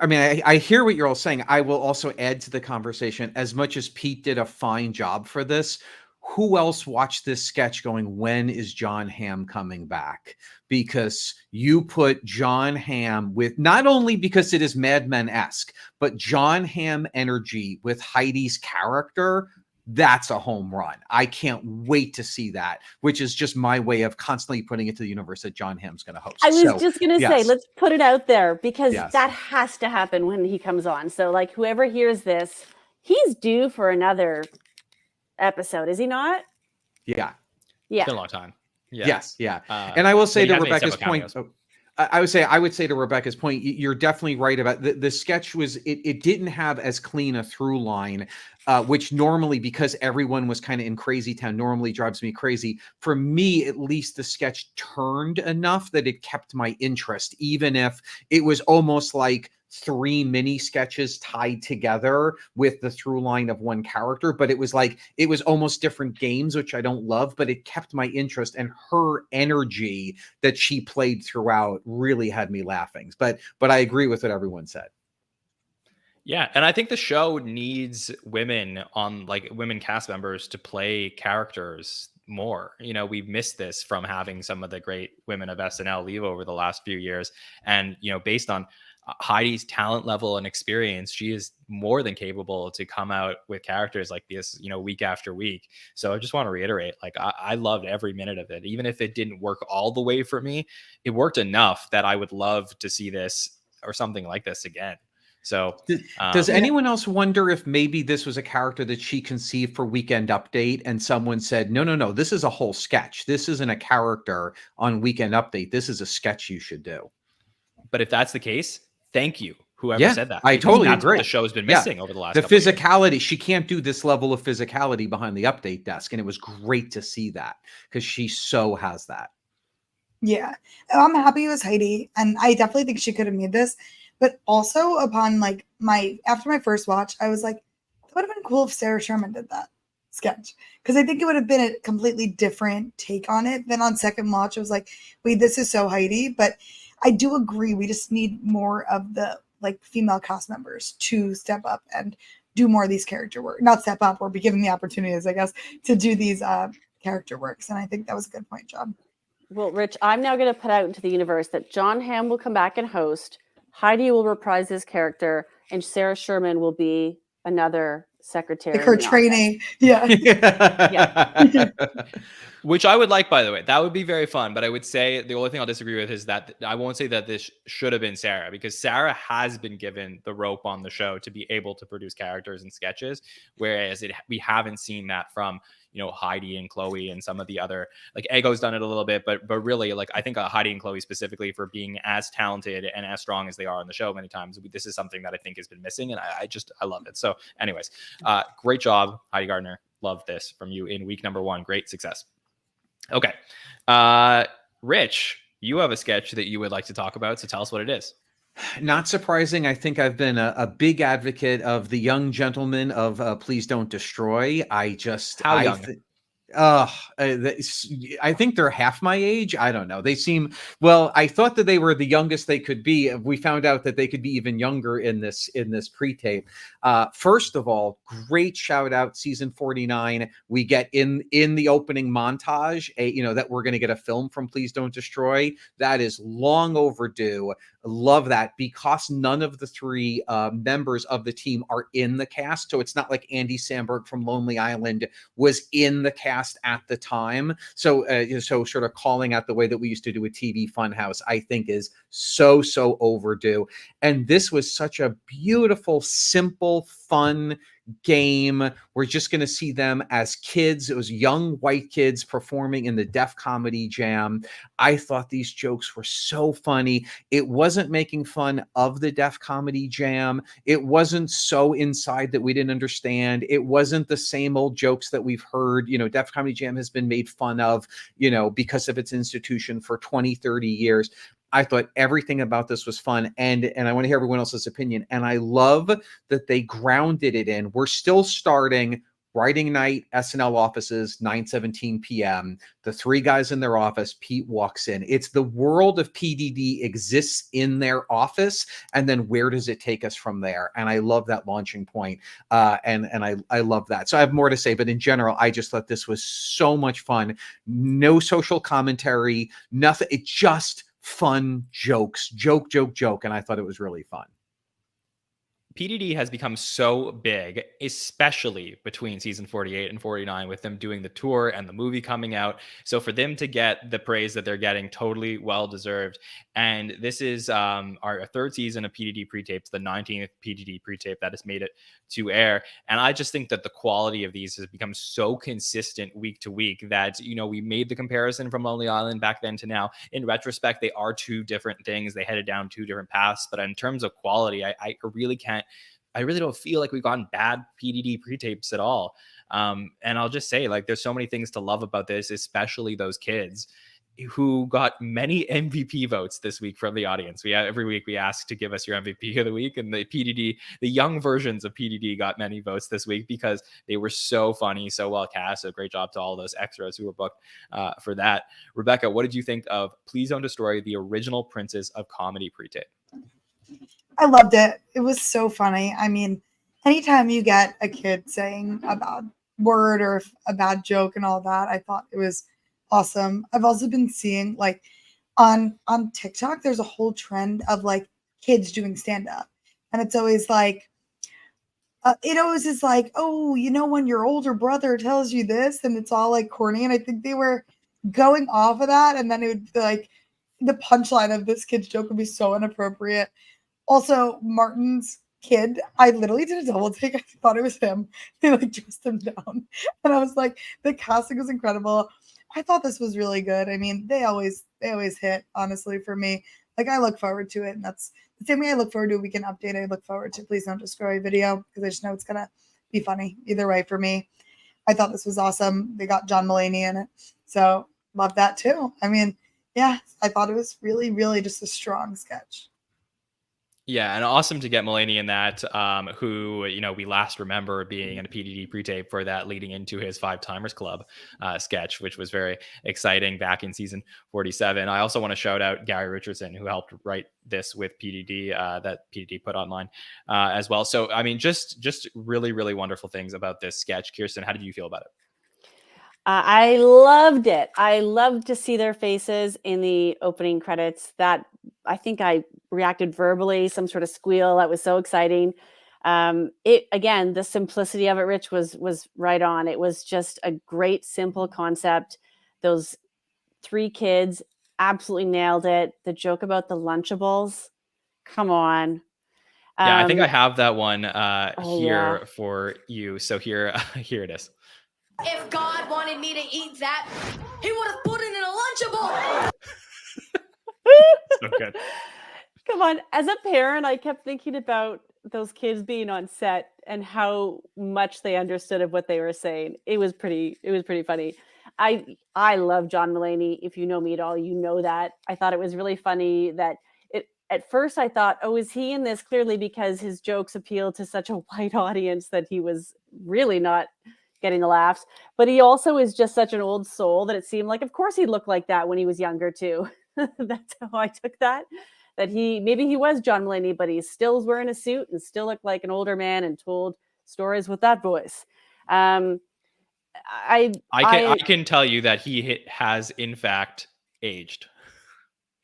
I mean, I hear what you're all saying. I will also add to the conversation, as much as Pete did a fine job for this, who else watched this sketch going, when is Jon Hamm coming back? Because you put Jon Hamm with, not only because it is Mad Men-esque, but Jon Hamm energy with Heidi's character. That's a home run. I can't wait to see that, which is just my way of constantly putting it to the universe that Jon Hamm's going to host. I was just going to say, let's put it out there, because that has to happen when he comes on. So, like, whoever hears this, he's due for another episode, is he not? Yeah. It's been a long time. Yes. And I will say to Rebecca's point, I would say to Rebecca's point, you're definitely right about the sketch was, it didn't have as clean a through line, which normally, because everyone was kind of in crazy town, normally drives me crazy. For me, at least, the sketch turned enough that it kept my interest, even if it was almost like 3 mini sketches tied together with the through line of one character. But it was like, it was almost different games, which I don't love, but it kept my interest, and her energy that she played throughout really had me laughing. But I agree with what everyone said. Yeah, and I think the show needs women on, like, women cast members to play characters more. You know, we've missed this from having some of the great women of SNL leave over the last few years. And, you know, based on Heidi's talent level and experience, she is more than capable to come out with characters like this, you know, week after week. So I just want to reiterate, like, I loved every minute of it. Even if it didn't work all the way for me, it worked enough that I would love to see this or something like this again. So Does anyone else wonder if maybe this was a character that she conceived for Weekend Update and someone said, no, this is a whole sketch. This isn't a character on Weekend Update. This is a sketch you should do. but if that's the case, thank you, whoever Yeah, said that. I because totally that's agree. what the show's been Yeah. missing over the last The couple of years. physicality, she can't do this level of physicality behind the update desk. And it was great to see that because she so has that. Yeah, I'm happy it was Heidi, and I definitely think she could have made this. But also, upon like after my first watch, I was like, it would have been cool if Sarah Sherman did that sketch, because I think it would have been a completely different take on it. Then on second watch, I was like, wait, this is so Heidi. But I do agree, we just need more of the like female cast members to step up and do more of these character work. Not step up or be given the opportunities, I guess, to do these character works. And I think that was a good point, John. Well, Rich, I'm now going to put out into the universe that John Hamm will come back and host, Heidi will reprise his character, and Sarah Sherman will be another secretary. Like her in the trainee. Yeah. Which I would like, by the way. That would be very fun. But I would say the only thing I'll disagree with is that I won't say that this should have been Sarah, because Sarah has been given the rope on the show to be able to produce characters and sketches, whereas we haven't seen that from, you know, Heidi and Chloe and some of the other, like Ego's done it a little bit, but really, like, I think Heidi and Chloe specifically, for being as talented and as strong as they are on the show many times, this is something that I think has been missing, and I love it. So anyways, great job, Heidi Gardner. Love this from you in week number 1. Great success. Okay. Rich, you have a sketch that you would like to talk about, so tell us what it is. Not surprising. I think I've been a big advocate of the young gentleman of Please Don't Destroy. How young? I think they're half my age. I don't know. They seem, well, I thought that they were the youngest they could be. We found out that they could be even younger in this pre-tape. First of all, great shout out, season 49. We get in the opening montage, that we're going to get a film from Please Don't Destroy. That is long overdue. Love that, because none of the 3 members of the team are in the cast. So it's not like Andy Samberg from Lonely Island was in the cast at the time. So sort of calling out the way that we used to do a TV Funhouse, I think is so overdue. And this was such a beautiful, simple, fun game. We're just going to see them as kids. It was young white kids performing in the Def Comedy Jam. I thought these jokes were so funny. It wasn't making fun of the Def Comedy Jam. It wasn't so inside that we didn't understand. It wasn't the same old jokes that we've heard. Def Comedy Jam has been made fun of, because of its institution for 20, 30 years. I thought everything about this was fun, and I want to hear everyone else's opinion. And I love that they grounded it in, we're still starting writing night, SNL offices, 9:17 p.m. The 3 guys in their office, Pete walks in. It's the world of PDD exists in their office, and then where does it take us from there? And I love that launching point, and I love that. So I have more to say, but in general, I just thought this was so much fun. No social commentary, nothing. It just fun jokes, joke, and I thought it was really fun. PDD has become so big, especially between season 48 and 49, with them doing the tour and the movie coming out. So for them to get the praise that they're getting, totally well-deserved. And this is our 3rd season of PDD pre-tapes, the 19th PDD pre-tape that has made it to air. And I just think that the quality of these has become so consistent week to week that, we made the comparison from Lonely Island back then to now. In retrospect, they are 2 different things. They headed down 2 different paths. But in terms of quality, I really don't feel like we've gotten bad PDD pre-tapes at all. And I'll just say, like, there's so many things to love about this, especially those kids who got many MVP votes this week from the audience. Every week we ask to give us your MVP of the week, and the young versions of PDD got many votes this week because they were so funny, so well cast. So great job to all those extras who were booked for that. Rebecca, what did you think of Please Don't Destroy, the original Princess of Comedy pre-tape? I loved it. It was so funny. I mean, anytime you get a kid saying a bad word or a bad joke and all that, I thought it was awesome. I've also been seeing, like, on TikTok, there's a whole trend of, like, kids doing stand-up. And it's always like, it always is like, oh, when your older brother tells you this, and it's all, like, corny. And I think they were going off of that. And then it would be like, the punchline of this kid's joke would be so inappropriate. Also, Martin's kid, I literally did a double take. I thought it was him. They like dressed him down. And I was like, the casting was incredible. I thought this was really good. I mean, they always hit, honestly, for me. Like, I look forward to it. And that's the same way I look forward to a weekend update. I look forward to Please Don't Destroy video because I just know it's going to be funny either way for me. I thought this was awesome. They got John Mulaney in it. So love that too. I mean, yeah, I thought it was really, really just a strong sketch. Yeah, and awesome to get Mulaney in that, who, we last remember being in a PDD pre-tape for that leading into his Five Timers Club sketch, which was very exciting back in season 47. I also want to shout out Gary Richardson, who helped write this with PDD, that PDD put online as well. So, I mean, just really, really wonderful things about this sketch. Kirstin, how did you feel about it? I loved it. I loved to see their faces in the opening credits. That I think I reacted verbally, some sort of squeal. That was so exciting. It again, the simplicity of it, Rich, was right on. It was just a great, simple concept. Those three kids absolutely nailed it. The joke about the Lunchables, come on. Yeah, I think I have that one yeah. for you. So here it is. If God wanted me to eat that, he would have put it in a Lunchable. So good. Come on. As a parent, I kept thinking about those kids being on set and how much they understood of what they were saying. It was pretty funny. I love John Mulaney. If you know me at all, you know that. I thought it was really funny that at first I thought, oh, is he in this? Clearly because his jokes appealed to such a white audience that he was really not getting the laughs. But he also is just such an old soul that it seemed like, of course, he looked like that when he was younger too. That's how I took that. That maybe he was John Mulaney, but he still was wearing a suit and still looked like an older man and told stories with that voice. I can tell you that he has in fact aged.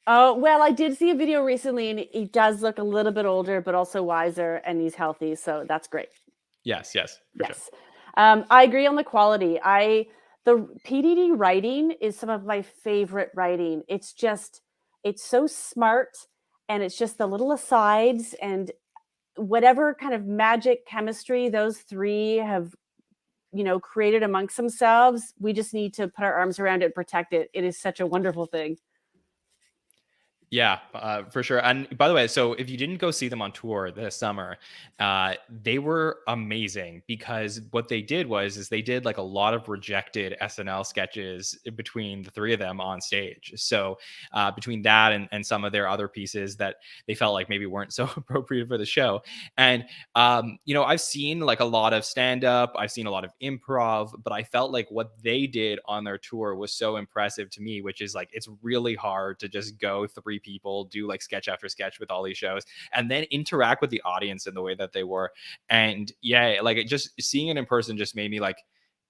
Oh, well, I did see a video recently and he does look a little bit older, but also wiser, and he's healthy. So that's great. Yes. Yes. Sure. I agree on the quality. The PDD writing is some of my favorite writing. It's so smart, and it's just the little asides and whatever kind of magic chemistry those three have, created amongst themselves. We just need to put our arms around it and protect it. It is such a wonderful thing. Yeah, for sure. And by the way, so if you didn't go see them on tour this summer, they were amazing because what they did is they did like a lot of rejected SNL sketches between the three of them on stage. So between that and some of their other pieces that they felt like maybe weren't so appropriate for the show. And, I've seen like a lot of stand-up, I've seen a lot of improv, but I felt like what they did on their tour was so impressive to me, which is like, it's really hard to just go three people, do like sketch after sketch with all these shows and then interact with the audience in the way that they were. And yeah, like just seeing it in person just made me like,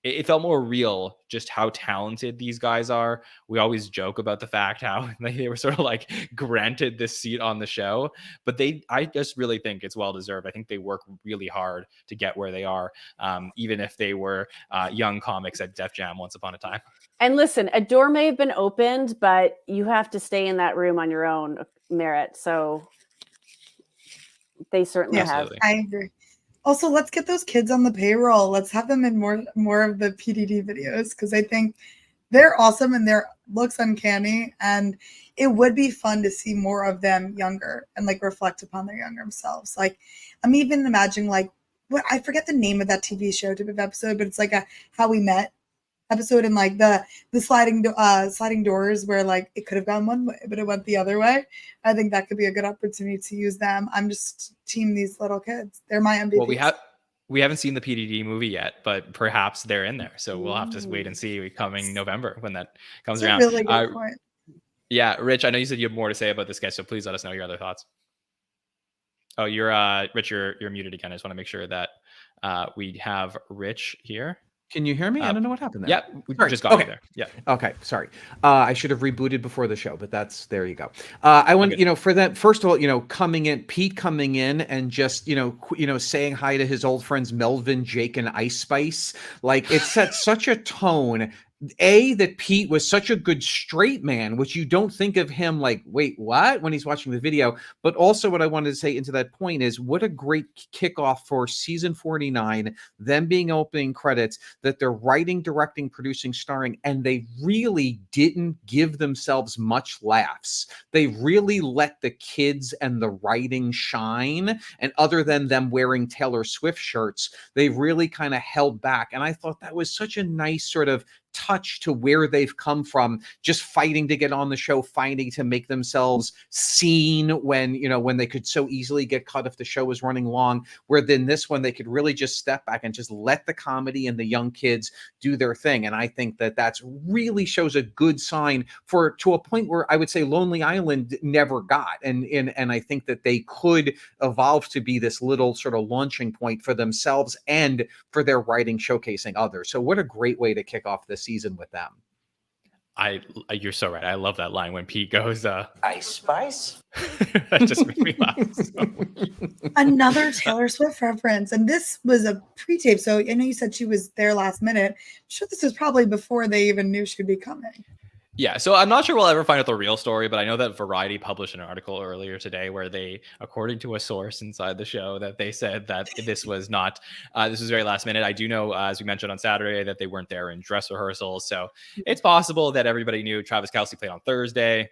it felt more real just how talented these guys are. We always joke about the fact how they were sort of like granted this seat on the show, but I just really think it's well deserved. I think they work really hard to get where they are, even if they were young comics at Def Jam once upon a time. And listen, a door may have been opened, but you have to stay in that room on your own merit. So they certainly have. I agree. Also, let's get those kids on the payroll. Let's have them in more of the PDD videos because I think they're awesome and their looks uncanny. And it would be fun to see more of them younger and like reflect upon their younger selves. Like I'm even imagining like I forget the name of that TV show type of episode, but it's like a How We Met episode and like the sliding doors where like it could have gone one way but it went the other way. I think that could be a good opportunity to use them. I'm just team these little kids. They're my MVPs. Well, we haven't seen the PDD movie yet, but perhaps they're in there, so we'll have to wait and see coming November when that comes around. Really good point. Yeah, Rich, I know you said you have more to say about this sketch, so please let us know your other thoughts. Oh, you're Rich, you're muted again. I just want to make sure that we have Rich here. Can you hear me? I don't know what happened there. Yeah, we just got you there. Yeah. Okay, sorry. I should have rebooted before the show, but there you go. I want, for that, first of all, Pete coming in and just, saying hi to his old friends Melvin, Jake, and Ice Spice. Like it set such a tone that Pete was such a good straight man, which you don't think of him like, wait, what? When he's watching the video. But also what I wanted to say into that point is what a great kickoff for season 49, them being opening credits, that they're writing, directing, producing, starring, and they really didn't give themselves much laughs. They really let the kids and the writing shine. And other than them wearing Taylor Swift shirts, they really kind of held back. And I thought that was such a nice sort of touch to where they've come from, just fighting to get on the show, fighting to make themselves seen when they could so easily get cut if the show was running long, where then this one they could really just step back and just let the comedy and the young kids do their thing. And I think that that's really shows a good sign to a point where I would say Lonely Island never got, and I think that they could evolve to be this little sort of launching point for themselves and for their writing showcasing others. So what a great way to kick off this season with them. You're so right. I love that line when Pete goes, Ice Spice. That just made me laugh. So. Another Taylor Swift reference. And this was a pre-tape. So I know you said she was there last minute. I'm sure this was probably before they even knew she'd be coming. Yeah, so I'm not sure we'll ever find out the real story, but I know that Variety published an article earlier today where they, according to a source inside the show, that they said that this was not, this was very last minute. I do know, as we mentioned on Saturday, that they weren't there in dress rehearsals. So it's possible that everybody knew Travis Kelce played on Thursday.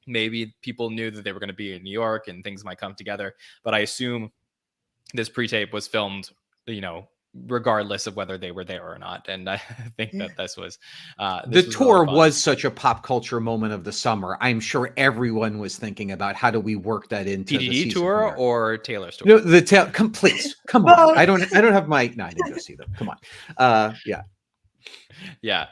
Maybe people knew that they were going to be in New York and things might come together. But I assume this pre-tape was filmed, regardless of whether they were there or not. And I think that this was the tour was such a pop culture moment of the summer. I'm sure everyone was thinking about how do we work that into the PDD tour premiere. or Taylor's tour. No, please come on. I don't have my. No, I didn't go see them. Come on. Yeah. Yeah.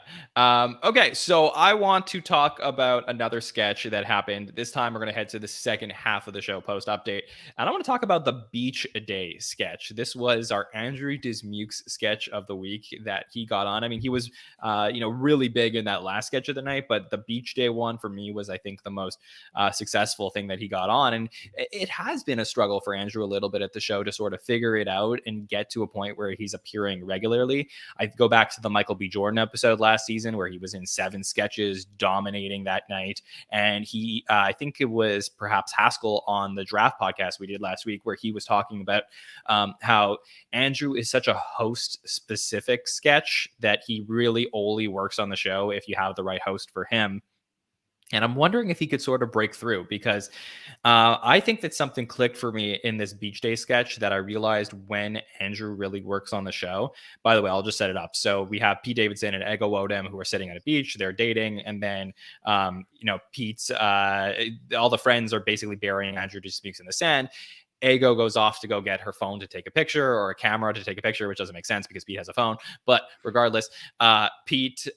Okay. So I want to talk about another sketch that happened. This time we're going to head to the second half of the show post update. And I want to talk about the Beach Day sketch. This was our Andrew Dismukes sketch of the week that he got on. I mean, he was, really big in that last sketch of the night, but the Beach Day one for me was, I think, the most successful thing that he got on. And it has been a struggle for Andrew a little bit at the show to sort of figure it out and get to a point where he's appearing regularly. I go back to the Michael B. Jordan episode last season where he was in 7 sketches dominating that night. And he, I think it was perhaps Haskell on the Draft podcast we did last week, where he was talking about how Andrew is such a host specific sketch that he really only works on the show if you have the right host for him. And I'm wondering if he could sort of break through, because I think that something clicked for me in this Beach Day sketch that I realized when Andrew really works on the show. By the way, I'll just set it up. So we have Pete Davidson and Ego Wodem who are sitting at a beach. They're dating. And then, Pete's, all the friends are basically burying Andrew Dismukes in the sand. Ego goes off to go get her phone to take a picture, or a camera to take a picture, which doesn't make sense because Pete has a phone. But regardless, Pete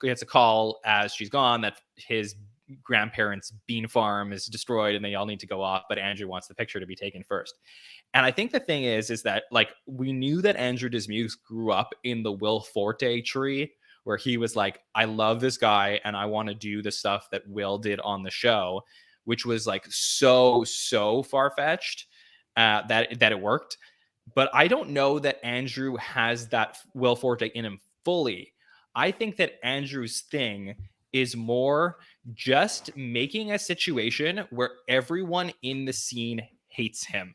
gets a call as she's gone that his grandparents' bean farm is destroyed and they all need to go off, but Andrew wants the picture to be taken first. And I think the thing is that, like, we knew that Andrew Dismukes grew up in the Will Forte tree, where he was like, I love this guy and I want to do the stuff that Will did on the show, which was like so far-fetched that it worked. But I don't know that Andrew has that Will Forte in him fully. I think that Andrew's thing is more just making a situation where everyone in the scene hates him,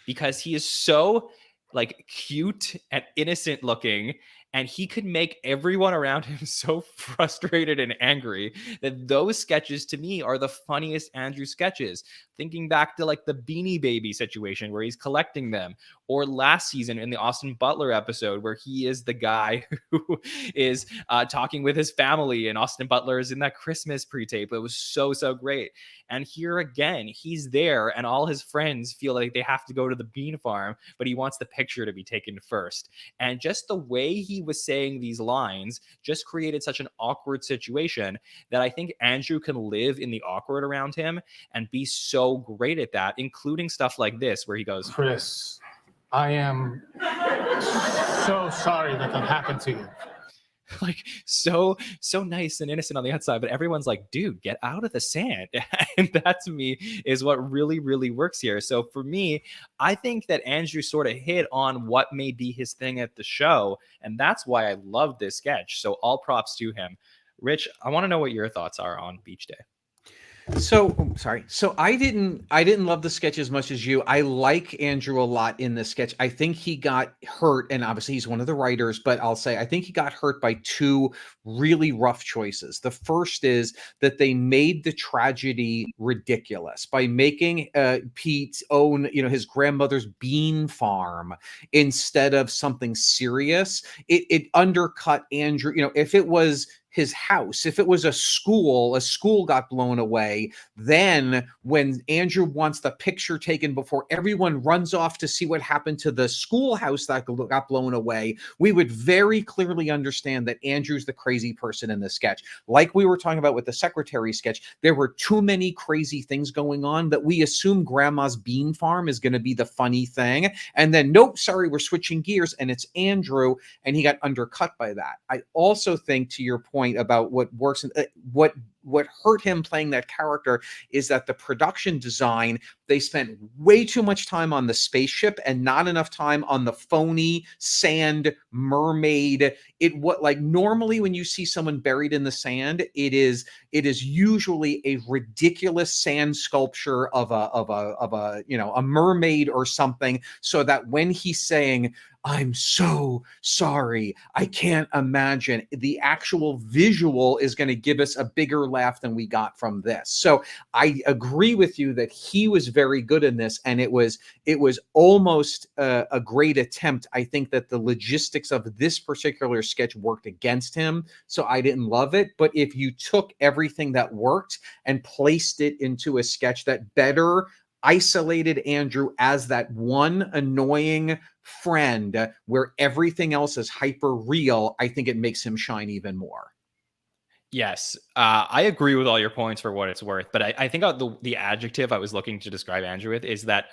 because he is so like cute and innocent looking, and he could make everyone around him so frustrated and angry that those sketches to me are the funniest Andrew sketches. Thinking back to like the Beanie Baby situation where he's collecting them, or last season in the Austin Butler episode where he is the guy who is talking with his family, and Austin Butler is in that Christmas pre-tape. It was so great. And here again, he's there and all his friends feel like they have to go to the bean farm, but he wants the picture to be taken first. And just the way he was saying these lines just created such an awkward situation that I think Andrew can live in the awkward around him and be so great at that, including stuff like this where he goes, Chris, I am so sorry that happened to you. like so nice and innocent on the outside, but everyone's like, dude, get out of the sand. And that to me is what really works here. So for me, I think that Andrew sort of hit on what may be his thing at the show, and that's why I love this sketch. So all props to him. Rich, I want to know what your thoughts are on Beach Day. So sorry. So I didn't love the sketch as much as you. I like Andrew a lot in this sketch. I think he got hurt, and obviously he's one of the writers, but I'll say I think he got hurt by two really rough choices. The first is that they made the tragedy ridiculous by making Pete own, his grandmother's bean farm instead of something serious. It undercut Andrew. If it was his house, if it was a school got blown away, then when Andrew wants the picture taken before everyone runs off to see what happened to the schoolhouse that got blown away, we would very clearly understand that Andrew's the crazy person in the sketch. Like we were talking about with the secretary sketch, there were too many crazy things going on that we assume grandma's bean farm is going to be the funny thing, and then nope, sorry, we're switching gears and it's Andrew, and he got undercut by that. I also think, to your point about what works and what hurt him playing that character is that the production design, they spent way too much time on the spaceship and not enough time on the phony sand mermaid. Normally when you see someone buried in the sand, it is usually a ridiculous sand sculpture of a mermaid or something, so that when he's saying, "I'm so sorry, I can't imagine," the actual visual is going to give us a bigger laugh than we got from this. So I agree with you that he was very good in this, and it was almost a great attempt. I think that the logistics of this particular sketch worked against him, so I didn't love it. But if you took everything that worked and placed it into a sketch that better isolated Andrew as that one annoying friend where everything else is hyper real, I think it makes him shine even more. Yes, I agree with all your points for what it's worth, but I think the adjective I was looking to describe Andrew with is that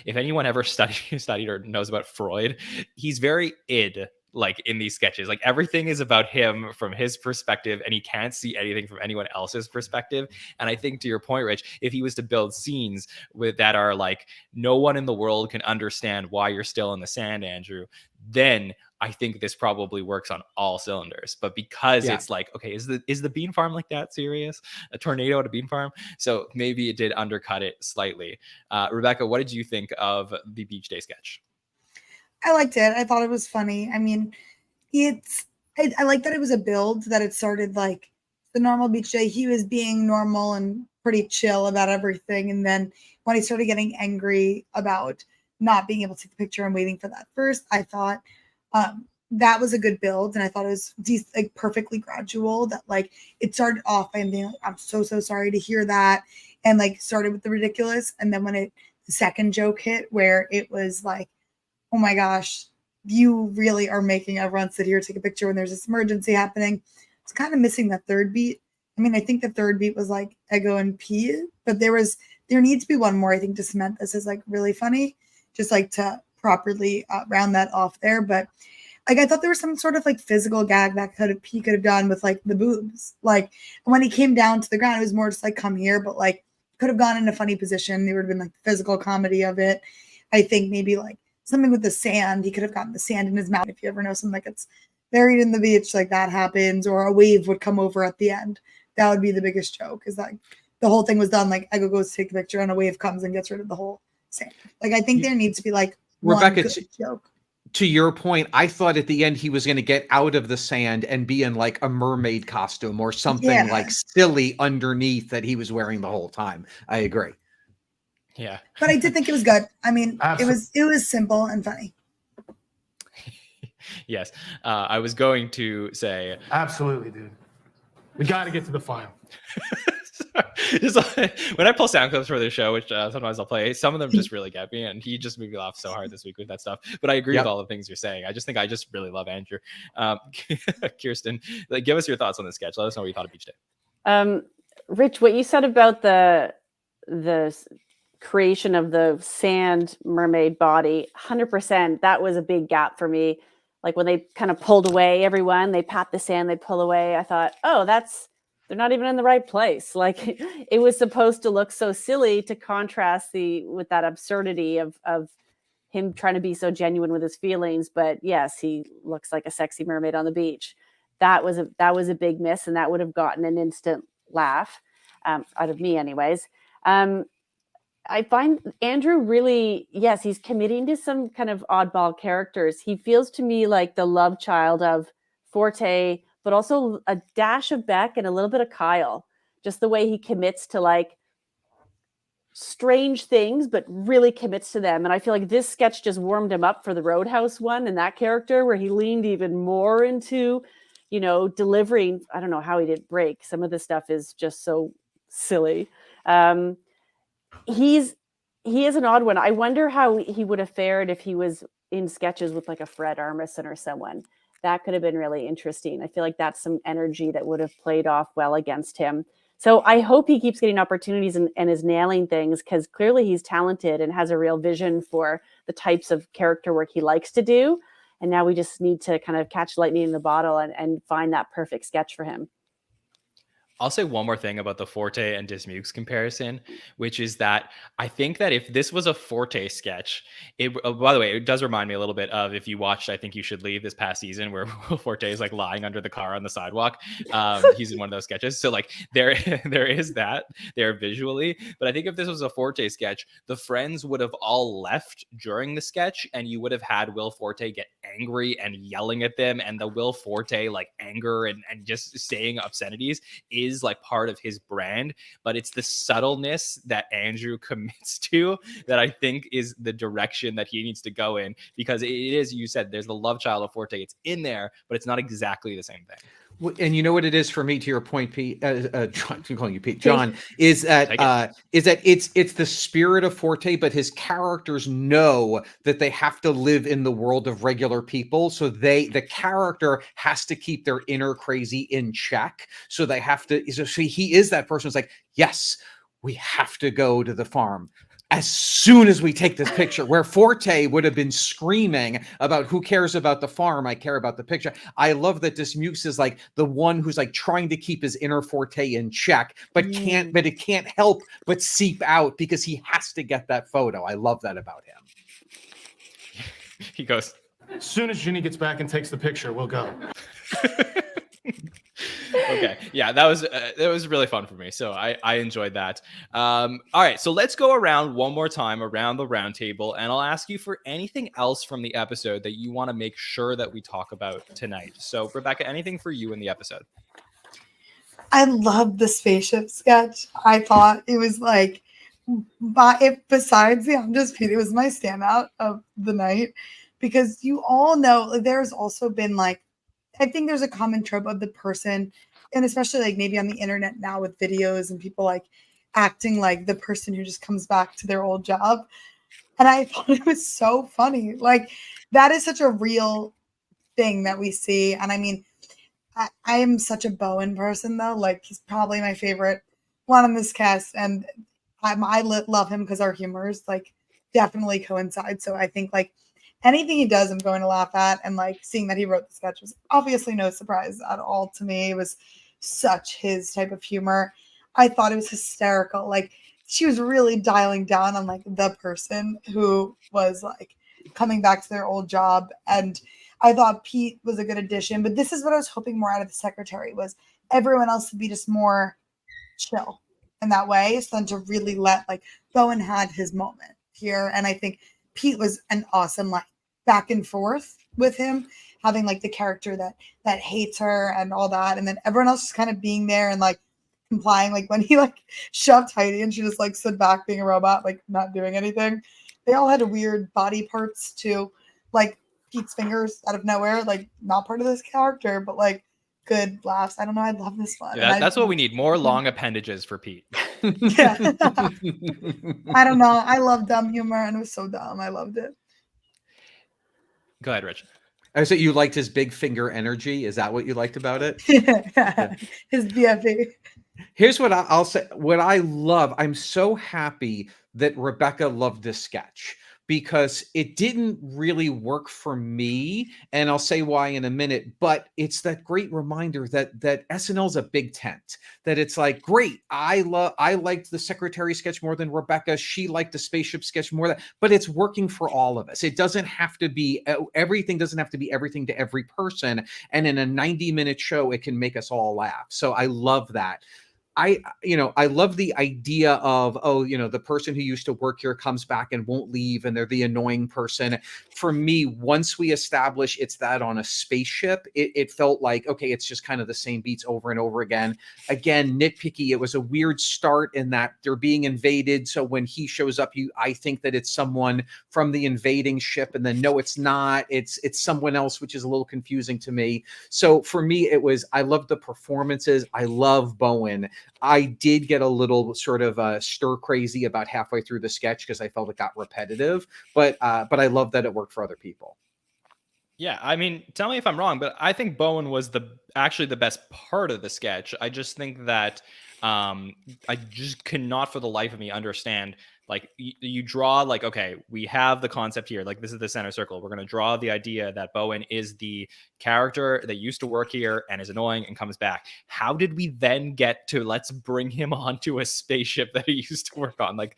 if anyone ever studied or knows about Freud, he's very id, like in these sketches. Like everything is about him from his perspective, and he can't see anything from anyone else's perspective. And I think, to your point, Rich, if he was to build scenes that are like, no one in the world can understand why you're still in the sand, Andrew, then I think this probably works on all cylinders. But because it's like, okay, is the bean farm like that serious? A tornado at a bean farm? So maybe it did undercut it slightly. Rebecca, what did you think of the Beach Day sketch? I liked it. I thought it was funny. I mean, I like that it was a build, that it started like the normal Beach Day. He was being normal and pretty chill about everything. And then when he started getting angry about not being able to take the picture and waiting for that first, I thought that was a good build. And I thought it was like perfectly gradual, that like it started off by him being like, "I'm so sorry to hear that," and like started with the ridiculous. And then when the second joke hit, where it was like, "Oh my gosh, you really are making everyone sit here, take a picture when there's this emergency happening." It's kind of missing that third beat. I mean, I think the third beat was like Ego and Pete, but there needs to be one more, I think, to cement this as like really funny, just like to properly round that off there. But like, I thought there was some sort of like physical gag that he could have done with like the boobs. Like when he came down to the ground, it was more just like, "Come here," but like could have gone in a funny position. There would have been like the physical comedy of it. I think maybe like something with the sand. He could have gotten the sand in his mouth. If you ever know something like it's buried in the beach, like that happens, or a wave would come over at the end. That would be the biggest joke, is like the whole thing was done like Ego goes to take a picture and a wave comes and gets rid of the whole sand. Like I think there needs to be like Rebecca, one good joke. To your point, I thought at the end he was going to get out of the sand and be in like a mermaid costume or something like silly underneath that he was wearing the whole time. I agree. Yeah. But I did think it was good. I mean, it was simple and funny. Yes. I was going to say, absolutely, dude. We got to get to the final. Just when I pull sound clips for the show, which sometimes I'll play, some of them just really get me, and he just made me laugh so hard this week with that stuff. But I agree with all the things you're saying. I just really love Andrew. Kirstin, like, give us your thoughts on this sketch. Let us know what you thought of Beach Day. Rich, what you said about the creation of the sand mermaid body, 100%, that was a big gap for me. like when they kind of pulled away, everyone, they pat the sand, they pull away. I thought, oh, they're not even in the right place. Like it was supposed to look so silly to contrast with that absurdity of him trying to be so genuine with his feelings. But yes, he looks like a sexy mermaid on the beach. That was a big miss, and that would have gotten an instant laugh out of me anyways. I find Andrew really, yes, he's committing to some kind of oddball characters. He feels to me like the love child of Forte, but also a dash of Beck and a little bit of Kyle. Just the way he commits to like strange things, but really commits to them. And I feel like this sketch just warmed him up for the Roadhouse one and that character where he leaned even more into, delivering. I don't know how he didn't break. Some of the stuff is just so silly. He is an odd one. I wonder how he would have fared if he was in sketches with like a Fred Armisen or someone. That could have been really interesting. I feel like that's some energy that would have played off well against him. So I hope he keeps getting opportunities and is nailing things, because clearly he's talented and has a real vision for the types of character work he likes to do. And now we just need to kind of catch lightning in the bottle and find that perfect sketch for him. I'll say one more thing about the Forte and Dismukes comparison, which is that I think that if this was a Forte sketch, by the way, it does remind me a little bit of, if you watched I Think You Should Leave this past season, where Forte is like lying under the car on the sidewalk. He's in one of those sketches. So like there is that there visually. But I think if this was a Forte sketch, the friends would have all left during the sketch, and you would have had Will Forte get angry and yelling at them. And the Will Forte like anger and just saying obscenities is like part of his brand, but it's the subtleness that Andrew commits to that I think is the direction that he needs to go in, because it is, you said, there's the love child of Forte. It's in there, but it's not exactly the same thing. And you know what it is for me, to your point, Pete, John, I'm calling you Pete, John, is that it's the spirit of Forte, but his characters know that they have to live in the world of regular people. So the character has to keep their inner crazy in check. So they have to, so he is that person who's like, yes, we have to go to the farm as soon as we take this picture, where Forte would have been screaming about who cares about the farm, I care about the picture. I love that Dismukes is like the one who's like trying to keep his inner Forte in check, but it can't help but seep out because he has to get that photo. I love that about him. He goes, as soon as Ginny gets back and takes the picture, we'll go. Okay, yeah, that was really fun for me, so I enjoyed that. All right, so let's go around one more time around the round table, and I'll ask you for anything else from the episode that you want to make sure that we talk about tonight. So Rebecca, anything for you in the episode? I loved the spaceship sketch. I thought it was like, besides the I'm Just Pete, it was my standout of the night, because you all know, like, there's also been like, I think there's a common trope of the person, and especially like maybe on the internet now with videos and people like acting like the person who just comes back to their old job. And I thought it was so funny. Like, that is such a real thing that we see. And I mean, I am such a Bowen person though. Like, he's probably my favorite one on this cast. And I love him because our humors like definitely coincide. So I think like anything he does, I'm going to laugh at. And like seeing that he wrote the sketch was obviously no surprise at all to me. It was such his type of humor. I thought it was hysterical. Like, she was really dialing down on like the person who was like coming back to their old job. And I thought Pete was a good addition, but this is what I was hoping more out of the secretary, was everyone else to be just more chill in that way. So then to really let like Bowen had his moment here. And I think Pete was an awesome like back and forth with him, having like the character that hates her and all that, and then everyone else just kind of being there and like complying. Like when he like shoved Heidi and she just like stood back being a robot, like not doing anything. They all had weird body parts too, like Pete's fingers out of nowhere, like not part of this character, but like good laughs. I don't know. I love this one. Yeah, that's what we need, more long appendages for Pete. Yeah. I don't know. I love dumb humor, and it was so dumb. I loved it. Go ahead, Rich. I said you liked his big finger energy. Is that what you liked about it? Yeah. His BFE. Here's what I'll say. What I love, I'm so happy that Rebecca loved this sketch, because it didn't really work for me, and I'll say why in a minute. But it's that great reminder that SNL is a big tent. That it's like, great, I liked the secretary sketch more than Rebecca. She liked the spaceship sketch more but it's working for all of us. It doesn't have to be everything. Doesn't have to be everything to every person. And in a 90-minute show, it can make us all laugh. So I love that. I love the idea of, the person who used to work here comes back and won't leave, and they're the annoying person. For me, once we establish it's that on a spaceship, it felt like, okay, it's just kind of the same beats over and over again. Again, nitpicky. It was a weird start in that they're being invaded. So when he shows up, I think that it's someone from the invading ship, and then no, it's not. It's someone else, which is a little confusing to me. So for me, I love the performances. I love Bowen. I did get a little sort of stir crazy about halfway through the sketch because I felt it got repetitive, but I love that it worked for other people. Yeah, I mean, tell me if I'm wrong, but I think Bowen was actually the best part of the sketch. I just think that I just cannot for the life of me understand, like you draw like, okay, we have the concept here, like this is the center circle. We're going to draw the idea that Bowen is the character that used to work here and is annoying and comes back. How did we then get to let's bring him onto a spaceship that he used to work on? Like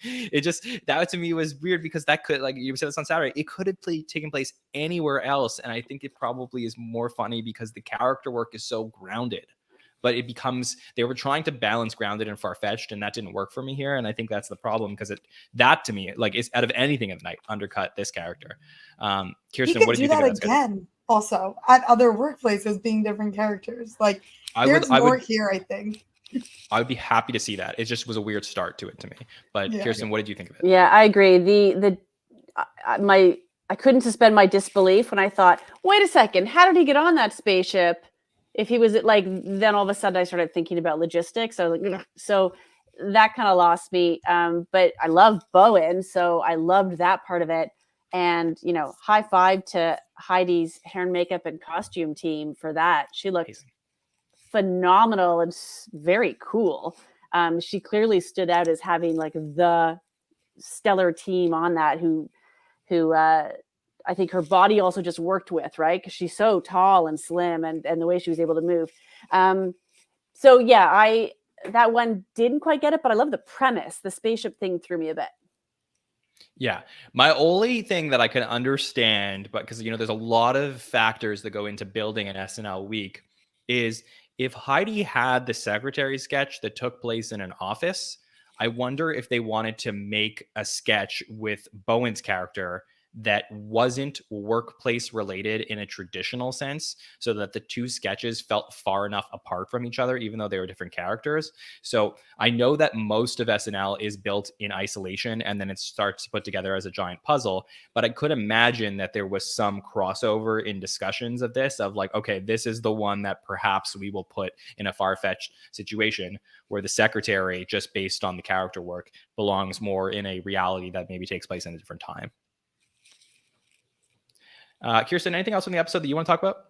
that to me was weird, because that could, like you said this on Saturday, it could have taken place anywhere else. And I think it probably is more funny because the character work is so grounded. But it becomes, they were trying to balance grounded and far-fetched, and that didn't work for me here. And I think that's the problem, because that to me, like, is out of anything at night undercut this character. Kirstin, what did you think of that again? Also, at other workplaces, being different characters, like there's more here. I think I would be happy to see that. It just was a weird start to it to me. But yeah. Kirstin, what did you think of it? Yeah, I agree. I couldn't suspend my disbelief when I thought, wait a second, how did he get on that spaceship? If he was like, then all of a sudden I started thinking about logistics. So that kind of lost me. But I love Bowen, so I loved that part of it. And, high five to Heidi's hair and makeup and costume team for that. She looked phenomenal and very cool. She clearly stood out as having like the stellar team on that who I think her body also just worked with, right? Because she's so tall and slim, and the way she was able to move. So yeah, that one didn't quite get it, but I love the premise. The spaceship thing threw me a bit. Yeah. My only thing that I can understand, but because, there's a lot of factors that go into building an SNL week, is if Heidi had the secretary sketch that took place in an office, I wonder if they wanted to make a sketch with Bowen's character that wasn't workplace related in a traditional sense, so that the two sketches felt far enough apart from each other, even though they were different characters. So I know that most of SNL is built in isolation, and then it starts to put together as a giant puzzle. But I could imagine that there was some crossover in discussions of this, of like, okay, this is the one that perhaps we will put in a far-fetched situation where the secretary, just based on the character work, belongs more in a reality that maybe takes place in a different time. Kirstin, anything else from the episode that you want to talk about?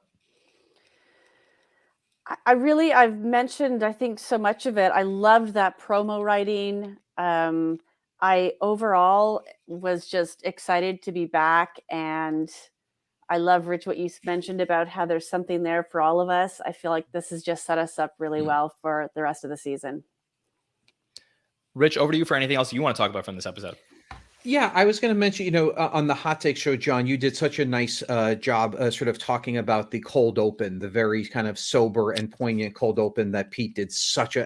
I've mentioned, I think, so much of it. I loved that promo writing. I overall was just excited to be back. And I love, Rich, what you mentioned about how there's something there for all of us. I feel like this has just set us up really well for the rest of the season. Rich, over to you for anything else you want to talk about from this episode. Yeah, I was going to mention, on the Hot Take Show, John, you did such a nice job sort of talking about the cold open, the very kind of sober and poignant cold open that Pete did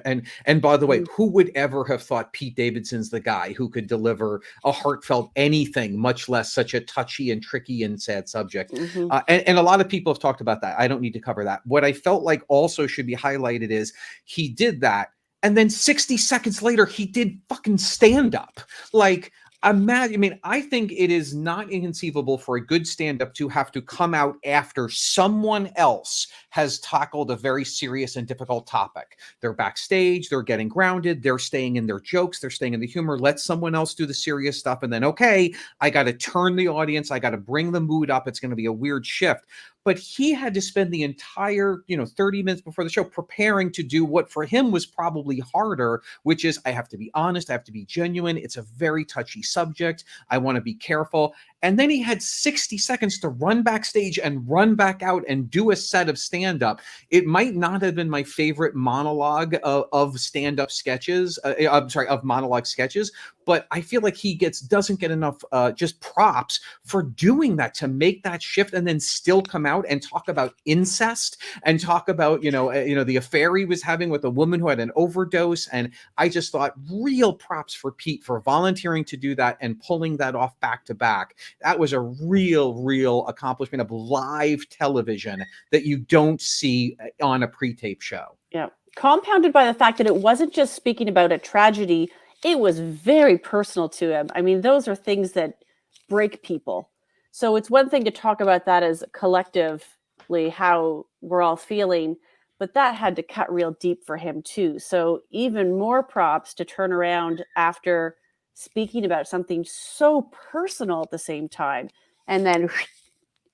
and by the way, who would ever have thought Pete Davidson's the guy who could deliver a heartfelt anything, much less such a touchy and tricky and sad subject. And a lot of people have talked about that. I don't need to cover that. What I felt like also should be highlighted is he did that. And then 60 seconds later, he did fucking stand up. Like, I think it is not inconceivable for a good stand-up to have to come out after someone else has tackled a very serious and difficult topic. They're backstage, they're getting grounded, they're staying in their jokes, they're staying in the humor. Let someone else do the serious stuff. And then, okay, I got to turn the audience, I got to bring the mood up. It's going to be a weird shift. but he had to spend the entire, 30 minutes before the show preparing to do what for him was probably harder, which is I have to be honest, I have to be genuine. It's a very touchy subject. I want to be careful. And then he had 60 seconds to run backstage and run back out and do a set of stand-up. It might not have been my favorite monologue of stand-up sketches. Of monologue sketches, but I feel like he doesn't get enough just props for doing that, to make that shift and then still come out and talk about incest and talk about the affair he was having with a woman who had an overdose. And I just thought real props for Pete for volunteering to do that and pulling that off back to back. That was a real accomplishment of live television that you don't see on a pre-tape show. Yeah. Compounded by the fact that it wasn't just speaking about a tragedy, it was very personal to him. I mean, those are things that break people. So it's one thing to talk about that as collectively how we're all feeling, but that had to cut real deep for him too. So even more props to turn around after speaking about something so personal at the same time, and then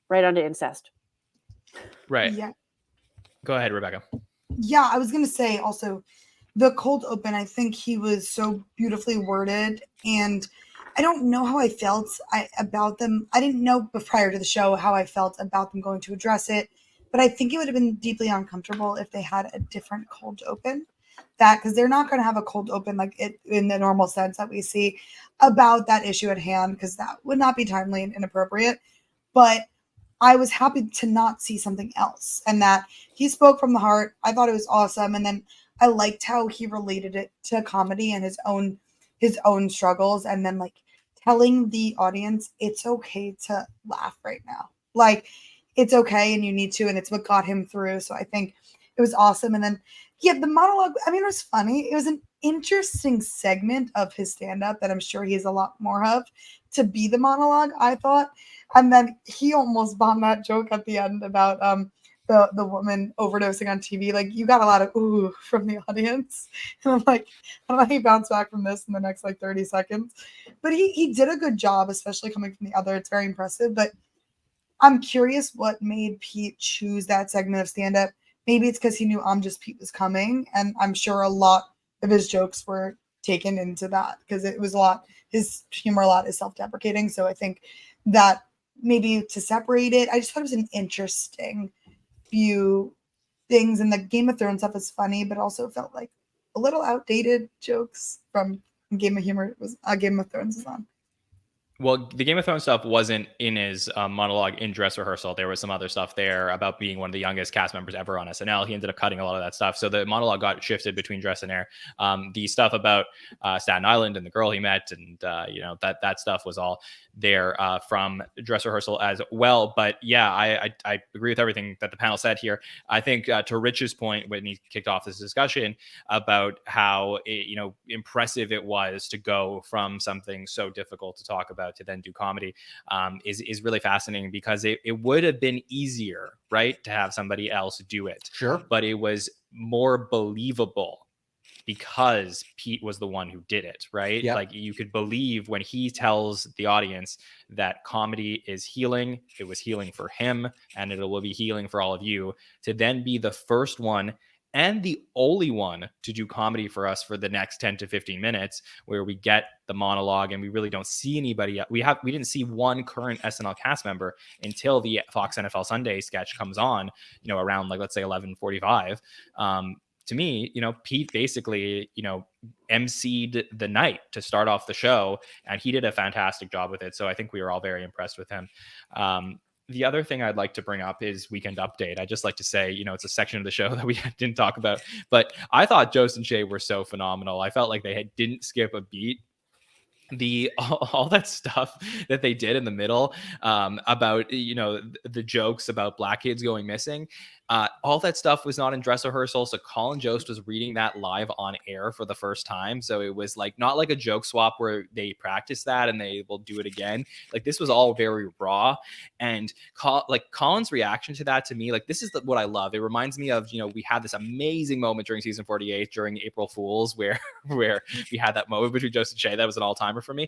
right onto incest. Right. Yeah. Go ahead, Rebecca. Yeah, I was going to say also the cold open, I think he was so beautifully worded, and I don't know how I felt about them. I didn't know prior to the show how I felt about them going to address it, but I think it would have been deeply uncomfortable if they had a different cold open. Because they're not going to have a cold open like it in the normal sense that we see about that issue at hand, because that would not be timely and inappropriate. But I was happy to not see something else, and that he spoke from the heart. I thought it was awesome, and then I liked how he related it to comedy and his own struggles, and then like telling the audience it's okay to laugh right now, like it's okay and you need to, and it's what got him through. So I think it was awesome. And then the monologue, I mean, it was funny. It was an interesting segment of his stand-up that I'm sure he has a lot more of to be the monologue, I thought. And then he almost bombed that joke at the end about the woman overdosing on TV. Like, you got a lot of ooh from the audience. And I'm like, I don't know how he bounced back from this in the next 30 seconds. But he did a good job, especially coming from the other. It's very impressive. But I'm curious what made Pete choose that segment of stand-up. Maybe it's because he knew I'm Just Pete was coming, and I'm sure a lot of his jokes were taken into that, because it was his humor a lot is self-deprecating. So I think that maybe to separate it, I just thought it was an interesting few things. And the Game of Thrones stuff is funny, but also felt like a little outdated jokes from Game of Thrones is on. Well, the Game of Thrones stuff wasn't in his monologue in dress rehearsal. There was some other stuff there about being one of the youngest cast members ever on SNL. He ended up cutting a lot of that stuff. So the monologue got shifted between dress and air. The stuff about Staten Island and the girl he met and, that stuff was all there from dress rehearsal as well. But yeah, I agree with everything that the panel said here. I think to Rich's point, when he kicked off this discussion about how, impressive it was to go from something so difficult to talk about to then do comedy is really fascinating, because it would have been easier, right, to have somebody else do it. Sure. But it was more believable because Pete was the one who did it, right? Yep. Like, you could believe when he tells the audience that comedy is healing. It was healing for him, and it will be healing for all of you, to then be the first one and the only one to do comedy for us for the next 10 to 15 minutes, where we get the monologue and we really don't see anybody. We didn't see one current SNL cast member until the Fox NFL Sunday sketch comes on, around let's say 11:45. To me, Pete basically, emceed the night to start off the show, and he did a fantastic job with it. So I think we were all very impressed with him. The other thing I'd like to bring up is Weekend Update. I just like to say, it's a section of the show that we didn't talk about, but I thought Jost and Shay were so phenomenal. I felt like they didn't skip a beat. All that stuff that they did in the middle about the jokes about black kids going missing, all that stuff was not in dress rehearsal. So Colin Jost was reading that live on air for the first time. So it was not like a joke swap where they practice that and they will do it again. Like, this was all very raw, and Colin's reaction to that, to me, this is what I love. It reminds me of, we had this amazing moment during season 48 during April Fools where we had that moment between Jost and Shay. That was an all-timer for me.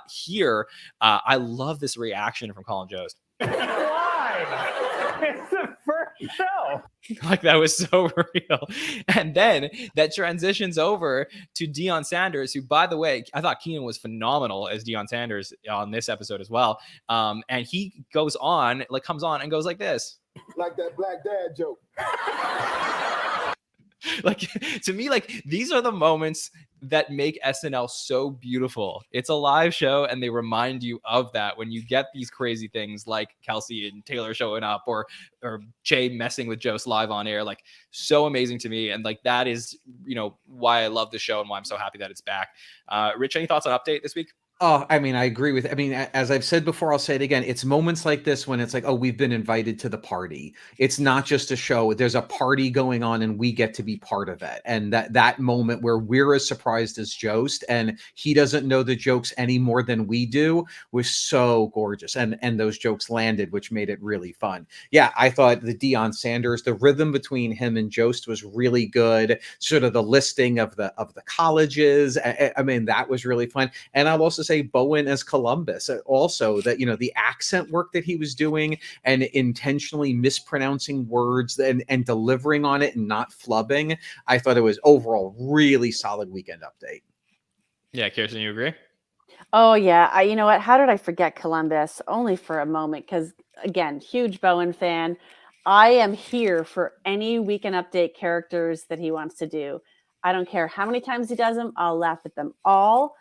Here, I love this reaction from Colin Jost. Why? It's the first show. Like, that was so real. And then that transitions over to Deion Sanders, who, by the way, I thought Keenan was phenomenal as Deion Sanders on this episode as well. And he goes on, like, comes on and goes like this. Like that black dad joke. Like, to me, like, these are the moments that make SNL so beautiful. It's a live show, and they remind you of that when you get these crazy things like Kelce and Taylor showing up, or Jay messing with Jost live on air. Like, so amazing to me. And like, that is, you know, why I love the show and why I'm so happy that it's back. Rich, any thoughts on Update this week? Oh, I mean, I agree with, I mean, as I've said before, I'll say it again. It's moments like this when it's like, oh, we've been invited to the party. It's not just a show. There's a party going on and we get to be part of it. And that moment where we're as surprised as Jost and he doesn't know the jokes any more than we do was so gorgeous. And those jokes landed, which made it really fun. Yeah, I thought the Deion Sanders, the rhythm between him and Jost was really good. Sort of the listing of the colleges. I mean, that was really fun. And I'll also say Bowen as Columbus, also that, you know, the accent work that he was doing and intentionally mispronouncing words and delivering on it and not flubbing. I thought it was overall really solid Weekend Update. Yeah, Kirsten, you agree? Oh yeah, you know what? How did I forget Columbus? Only for a moment, because again, huge Bowen fan. I am here for any Weekend Update characters that he wants to do. I don't care how many times he does them. I'll laugh at them all.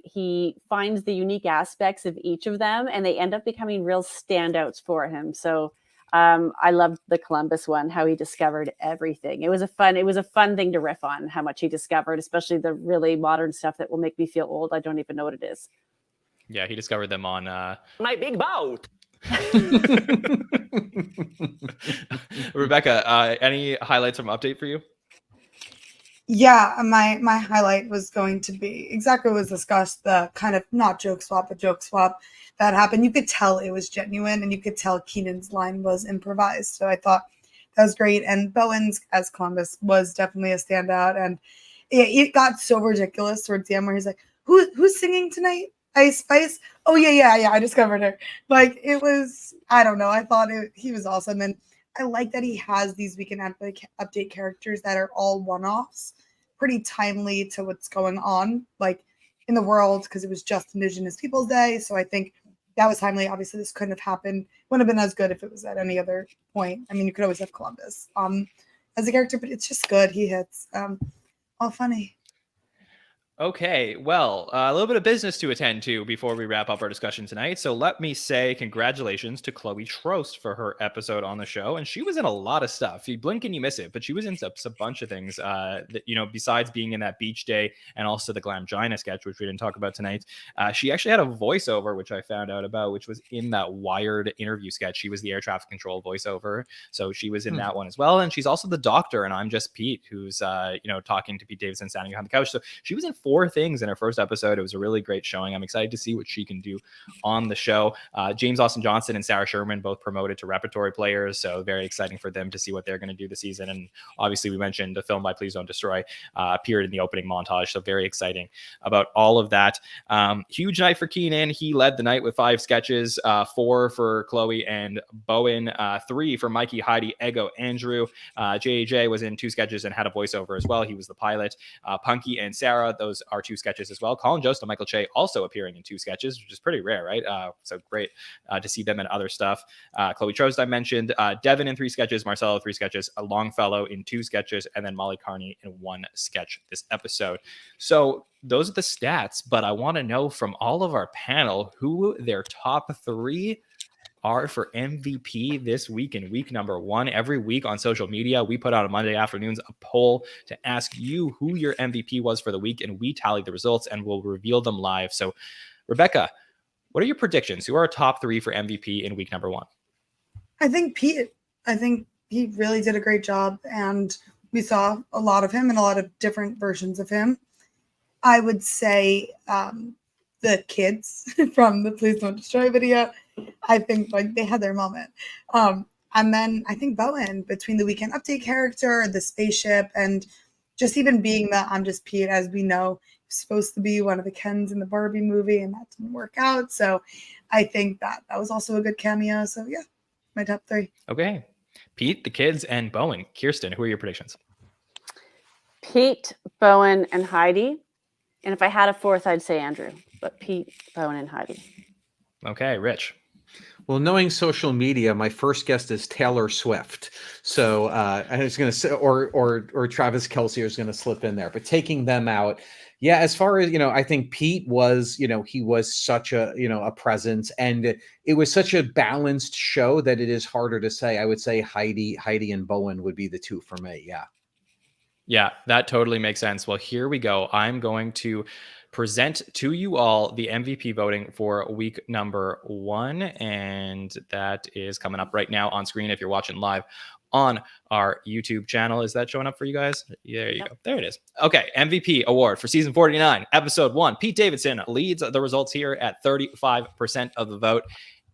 He finds the unique aspects of each of them, and they end up becoming real standouts for him. So I loved the Columbus one, how he discovered everything. It was a fun thing to riff on, how much he discovered, especially the really modern stuff that will make me feel old. I don't even know what it is. Yeah, he discovered them on My big boat. Rebecca, any highlights from Update for you? Yeah, my highlight was going to be exactly what was discussed, the kind of not joke swap, but joke swap that happened. You could tell it was genuine, and you could tell Keenan's line was improvised. So I thought that was great. And Bowen's as Columbus was definitely a standout. And it got so ridiculous towards the end where he's like, who's singing tonight? Ice Spice? Oh, yeah, I discovered her. Like, it was, I don't know. I thought he was awesome. And I like that he has these Weekend Update characters that are all one-offs, pretty timely to what's going on, like in the world, because it was just Indigenous Peoples Day. So I think that was timely. Obviously, this couldn't have happened. Wouldn't have been as good if it was at any other point. I mean, you could always have Columbus as a character, but it's just good. He hits. All funny. Okay, well, a little bit of business to attend to before we wrap up our discussion tonight. So let me say congratulations to Chloe Trost for her episode on the show. And she was in a lot of stuff. You blink and you miss it, but she was in a bunch of things that, you know, besides being in that beach day and also the Glamgina sketch, which we didn't talk about tonight. She actually had a voiceover, which I found out about, which was in that Wired interview sketch. She was the air traffic control voiceover. So she was in that one as well. And she's also the doctor, and I'm just Pete, who's, you know, talking to Pete Davidson standing behind the couch. So she was in 4 things in her first episode. It was a really great showing. I'm excited to see what she can do on the show. James Austin Johnson and Sarah Sherman both promoted to repertory players, so very exciting for them to see what they're going to do this season. And obviously we mentioned the film by Please Don't Destroy appeared in the opening montage, so very exciting about all of that. Huge night for Keenan. He led the night with 5 sketches, 4 for Chloe and Bowen, 3 for Mikey, Heidi, Ego, Andrew. JJ was in 2 sketches and had a voiceover as well. He was the pilot. Punky and Sarah, those are 2 sketches as well. Colin Jost and Michael Che also appearing in 2 sketches, which is pretty rare, right? So great to see them in other stuff. Chloe Trost, I mentioned. Devin in 3 sketches, Marcelo 3 sketches, a Longfellow in 2 sketches, and then Molly Carney in 1 sketch this episode. So those are the stats, but I want to know from all of our panel who their top 3 are for MVP this week in week number 1. Every week on social media, we put out on Monday afternoons a poll to ask you who your MVP was for the week, and we tally the results and we'll reveal them live. So, Rebecca, what are your predictions? Who are our top 3 for MVP in week number 1? I think Pete. I think he really did a great job, and we saw a lot of him and a lot of different versions of him. I would say the kids from the Please Don't Destroy video. I think like they had their moment. And then I think Bowen, between the Weekend Update character, the spaceship, and just even being the I'm Just Pete, as we know, supposed to be one of the Kens in the Barbie movie, and that didn't work out. So I think that was also a good cameo. So yeah. my top 3. Okay. Pete, the kids, and Bowen. Kirstin, who are your predictions? Pete, Bowen, and Heidi. And if I had a fourth, I'd say Andrew. But Pete, Bowen, and Heidi. Okay, Rich. Well, knowing social media, my first guest is Taylor Swift. So I was going to say, or Travis Kelce is going to slip in there. But taking them out, yeah. As far as I think Pete was, he was such a a presence, and it was such a balanced show that it is harder to say. I would say Heidi, and Bowen would be the two for me. Yeah. Yeah, that totally makes sense. Well, here we go. I'm going to present to you all the MVP voting for week number 1. And that is coming up right now on screen if you're watching live on our YouTube channel. Is that showing up for you guys? There you go. There it is. Okay, MVP award for season 49, episode 1. Pete Davidson leads the results here at 35% of the vote.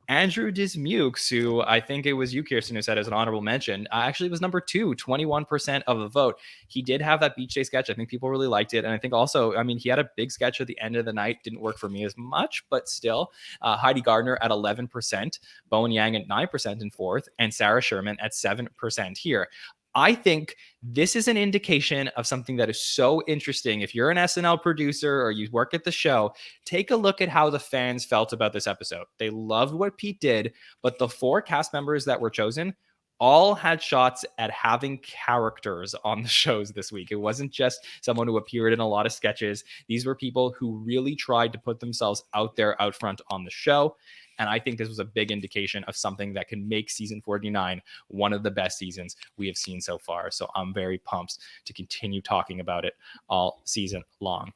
Andrew Dismukes, who I think it was you, Kirstin, who said as an honorable mention, actually was number 2, 21% of the vote. He did have that beach day sketch. I think people really liked it. And I think also, he had a big sketch at the end of the night. Didn't work for me as much, but still. Heidi Gardner at 11%, Bowen Yang at 9% in 4th, and Sarah Sherman at 7% here. I think this is an indication of something that is so interesting. If you're an SNL producer or you work at the show, take a look at how the fans felt about this episode. They loved what Pete did, but the 4 cast members that were chosen all had shots at having characters on the shows this week. It wasn't just someone who appeared in a lot of sketches. These were people who really tried to put themselves out there, out front on the show. And I think this was a big indication of something that can make season 49 one of the best seasons we have seen so far. So I'm very pumped to continue talking about it all season long.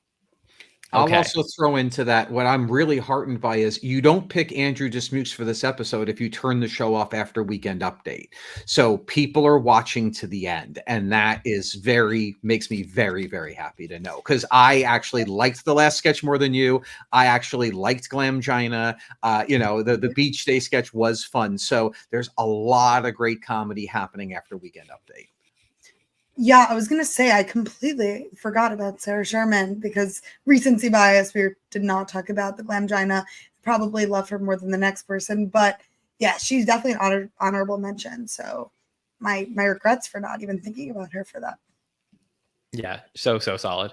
Okay. I'll also throw into that what I'm really heartened by is you don't pick Andrew Dismukes for this episode if you turn the show off after Weekend Update. So people are watching to the end, and that is makes me very, very happy to know, because I actually liked the last sketch more than you. I actually liked Glamgina. The beach day sketch was fun. So there's a lot of great comedy happening after Weekend Update. Yeah, I was going to say I completely forgot about Sarah Sherman because recency bias. We did not talk about the Glamgina. Probably love her more than the next person. But yeah, she's definitely an honorable mention. So my regrets for not even thinking about her for that. Yeah, so solid.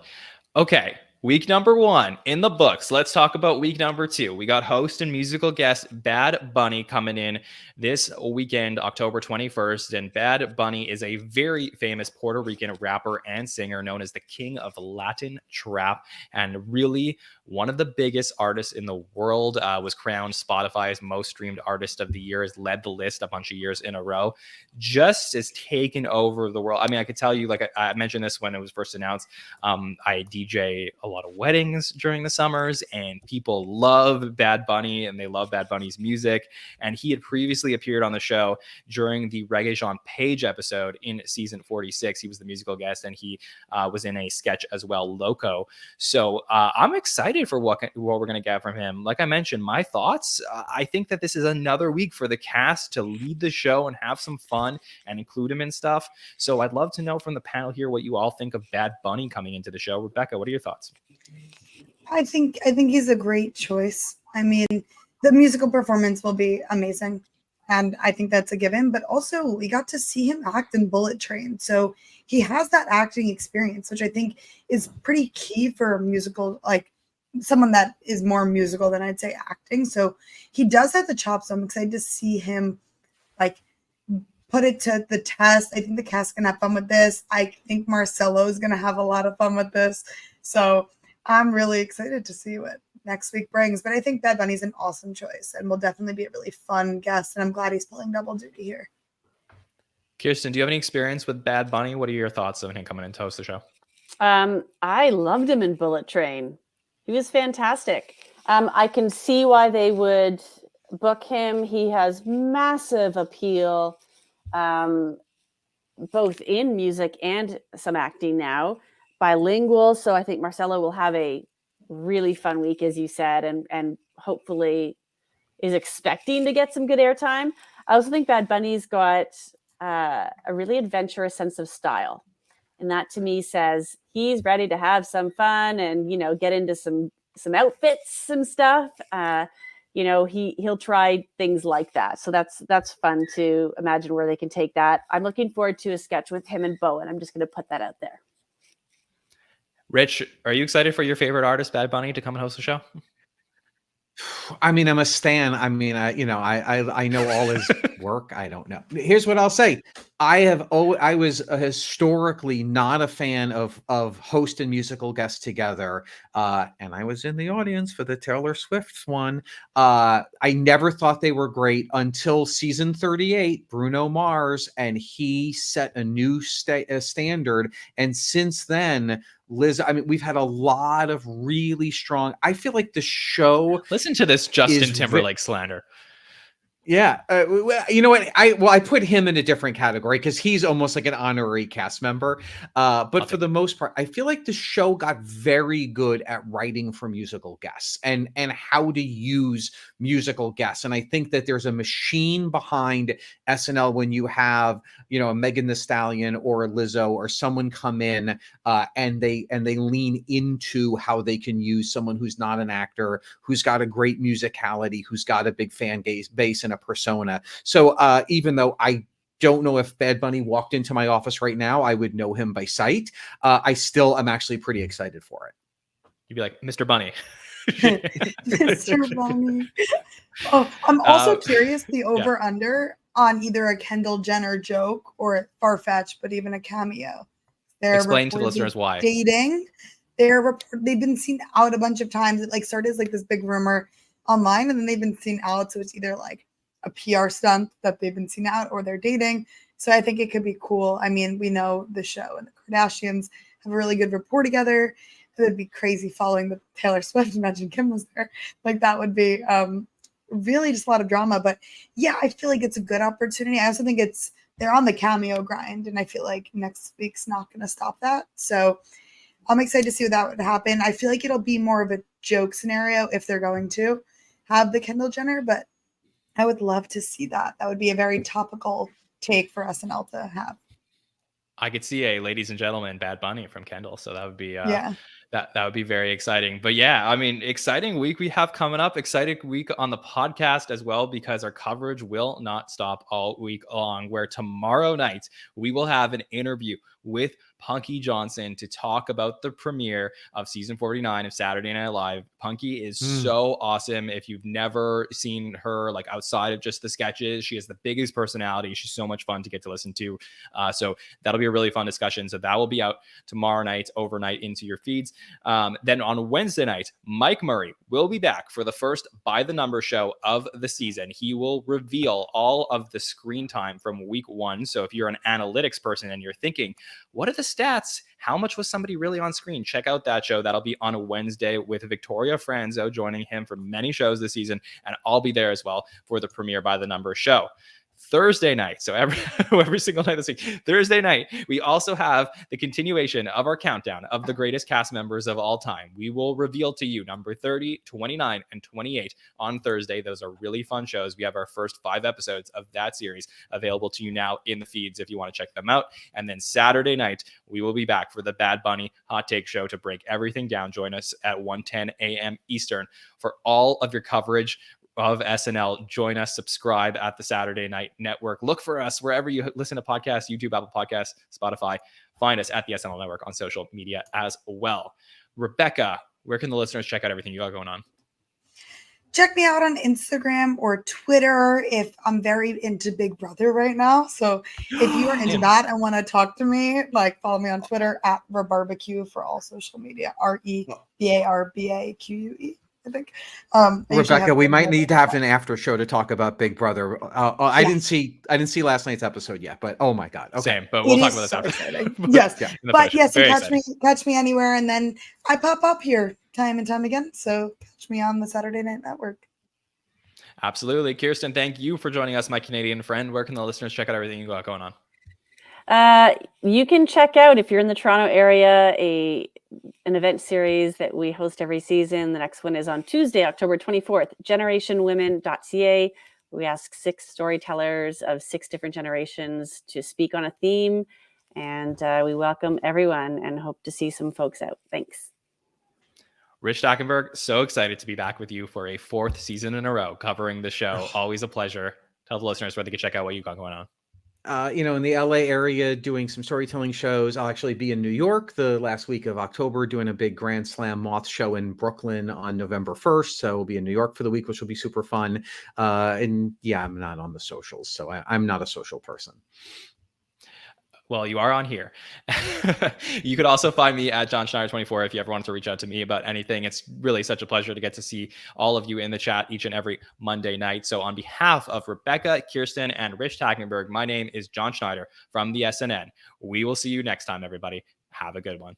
Okay, week number 1 in the books. Let's talk about week number 2. We got host and musical guest Bad Bunny coming in this weekend, October 21st. And Bad Bunny is a very famous Puerto Rican rapper and singer known as the king of Latin trap, and really one of the biggest artists in the world. Was crowned Spotify's most streamed artist of the year, has led the list a bunch of years in a row, just has taken over the world. I could tell you, like I mentioned this when it was first announced, I DJ a lot of weddings during the summers, and people love Bad Bunny and they love Bad Bunny's music. And he had previously appeared on the show during the Reggae-Jean Page episode in season 46. He was the musical guest, and he was in a sketch as well, Loco. So I'm excited for what we're going to get from him. Like I mentioned, my thoughts, I think that this is another week for the cast to lead the show and have some fun and include him in stuff. So I'd love to know from the panel here what you all think of Bad Bunny coming into the show. Rebecca, what are your thoughts? I think he's a great choice. The musical performance will be amazing, and I think that's a given. But also, we got to see him act in Bullet Train, so he has that acting experience, which I think is pretty key for a musical, like someone that is more musical than I'd say acting. So he does have the chops. So I'm excited to see him put it to the test. I think the cast can have fun with this. I think Marcelo is going to have a lot of fun with this. So I'm really excited to see what next week brings. But I think Bad Bunny's an awesome choice and will definitely be a really fun guest. And I'm glad he's pulling double duty here. Kirstin, do you have any experience with Bad Bunny? What are your thoughts on him coming in to host the show? I loved him in Bullet Train. He was fantastic. I can see why they would book him. He has massive appeal, both in music and some acting now. Bilingual, so I think Marcelo will have a really fun week, as you said, and hopefully is expecting to get some good airtime. I also think Bad Bunny's got a really adventurous sense of style, and that to me says he's ready to have some fun and get into some outfits and stuff. you know, he'll try things like that. So that's fun to imagine where they can take that. I'm looking forward to a sketch with him and Bowen. I'm just going to put that out there. Rich, are you excited for your favorite artist, Bad Bunny, to come and host the show? I mean, I'm a stan. I mean, I know all his work. I don't know. Here's what I'll say. I was historically not a fan of host and musical guests together. And I was in the audience for the Taylor Swift one. I never thought they were great until season 38, Bruno Mars, and he set a new standard. And since then, Liz, I mean, we've had a lot of really strong. I feel like the show. Listen to this Justin Timberlake slander. Yeah, you know what? I put him in a different category because he's almost like an honorary cast member. But for the most part, I feel like the show got very good at writing for musical guests and how to use musical guests. And I think that there's a machine behind SNL when you have, you know, a Megan Thee Stallion or a Lizzo or someone come in and they lean into how they can use someone who's not an actor, who's got a great musicality, who's got a big fan base and a persona. So even though I don't know if Bad Bunny walked into my office right now, I would know him by sight. I still am actually pretty excited for it. You'd be like, Mr. Bunny. Mr. Bunny. Oh, I'm also curious the over under on either a Kendall Jenner joke or a Farfetch, but even a cameo. Explain to the listeners why. Dating. They've been seen out a bunch of times. It like started as like this big rumor online, and then they've been seen out. So it's either like a PR stunt that they've been seen out or they're dating. So I think it could be cool. I mean, we know the show and the Kardashians have a really good rapport together. It would be crazy following the Taylor Swift. Imagine Kim was there. Like that would be really just a lot of drama. But yeah, I feel like it's a good opportunity. I also think they're on the cameo grind, and I feel like next week's not going to stop that. So I'm excited to see what that would happen. I feel like it'll be more of a joke scenario if they're going to have the Kendall Jenner, but I would love to see that. That would be a very topical take for SNL to have. I could see a ladies and gentlemen Bad Bunny from Kendall. So that would be yeah. That would be very exciting. But yeah, I mean, exciting week we have coming up. Exciting week on the podcast as well, because our coverage will not stop all week long, where tomorrow night we will have an interview with Punky Johnson to talk about the premiere of season 49 of Saturday Night Live. Punky is so awesome. If you've never seen her, like outside of just the sketches, she has the biggest personality. She's so much fun to get to listen to. So that'll be a really fun discussion. So that will be out tomorrow night, overnight into your feeds. Then on Wednesday night, Mike Murray will be back for the first By the Number show of the season. He will reveal all of the screen time from week 1. So if you're an analytics person and you're thinking, what are the stats? How much was somebody really on screen? Check out that show. That'll be on a Wednesday with Victoria Franzo joining him for many shows this season. And I'll be there as well for the premiere By the Number show. Thursday night, so every single night this week, Thursday night, we also have the continuation of our countdown of the greatest cast members of all time. We will reveal to you number 30, 29, and 28 on Thursday. Those are really fun shows. We have our first 5 episodes of that series available to you now in the feeds if you want to check them out. And then Saturday night, we will be back for the Bad Bunny Hot Take Show to break everything down. Join us at 1:10 a.m. Eastern for all of your coverage of SNL. Join us, subscribe at the Saturday Night Network. Look for us wherever you listen to podcasts, YouTube, Apple Podcasts, Spotify. Find us at the SNL Network on social media as well. Rebecca, where can the listeners check out everything you got going on? Check me out on Instagram or Twitter if I'm very into Big Brother right now. So if you are into that and want to talk to me, like follow me on Twitter at @rebarbecue for all social media. REBARBAQUE. I think. Rebecca, we might need to have an after show to talk about Big Brother. I didn't see last night's episode yet, but oh my god, okay. Same, but we'll talk about this after. Yes, yeah. But yes, you catch me anywhere, and then I pop up here time and time again. So catch me on the Saturday Night Network. Absolutely, Kirstin. Thank you for joining us, my Canadian friend. Where can the listeners check out everything you got going on? You can check out, if you're in the Toronto area, an event series that we host every season. The next one is on Tuesday, October 24th, generationwomen.ca. We ask 6 storytellers of 6 different generations to speak on a theme, and we welcome everyone and hope to see some folks out. Thanks. Rich Tackenberg, so excited to be back with you for a 4th season in a row covering the show. Always a pleasure. Tell the listeners where they can check out what you've got going on. In the LA area doing some storytelling shows. I'll actually be in New York the last week of October doing a big Grand Slam Moth show in Brooklyn on November 1st. So we'll be in New York for the week, which will be super fun. And yeah, I'm not on the socials, so I'm not a social person. Well, you are on here. You could also find me at Jon Schneider 24 if you ever wanted to reach out to me about anything. It's really such a pleasure to get to see all of you in the chat each and every Monday night. So on behalf of Rebecca, Kirstin, and Rich Tackenberg, my name is Jon Schneider from the SNN. We will see you next time, everybody. Have a good one.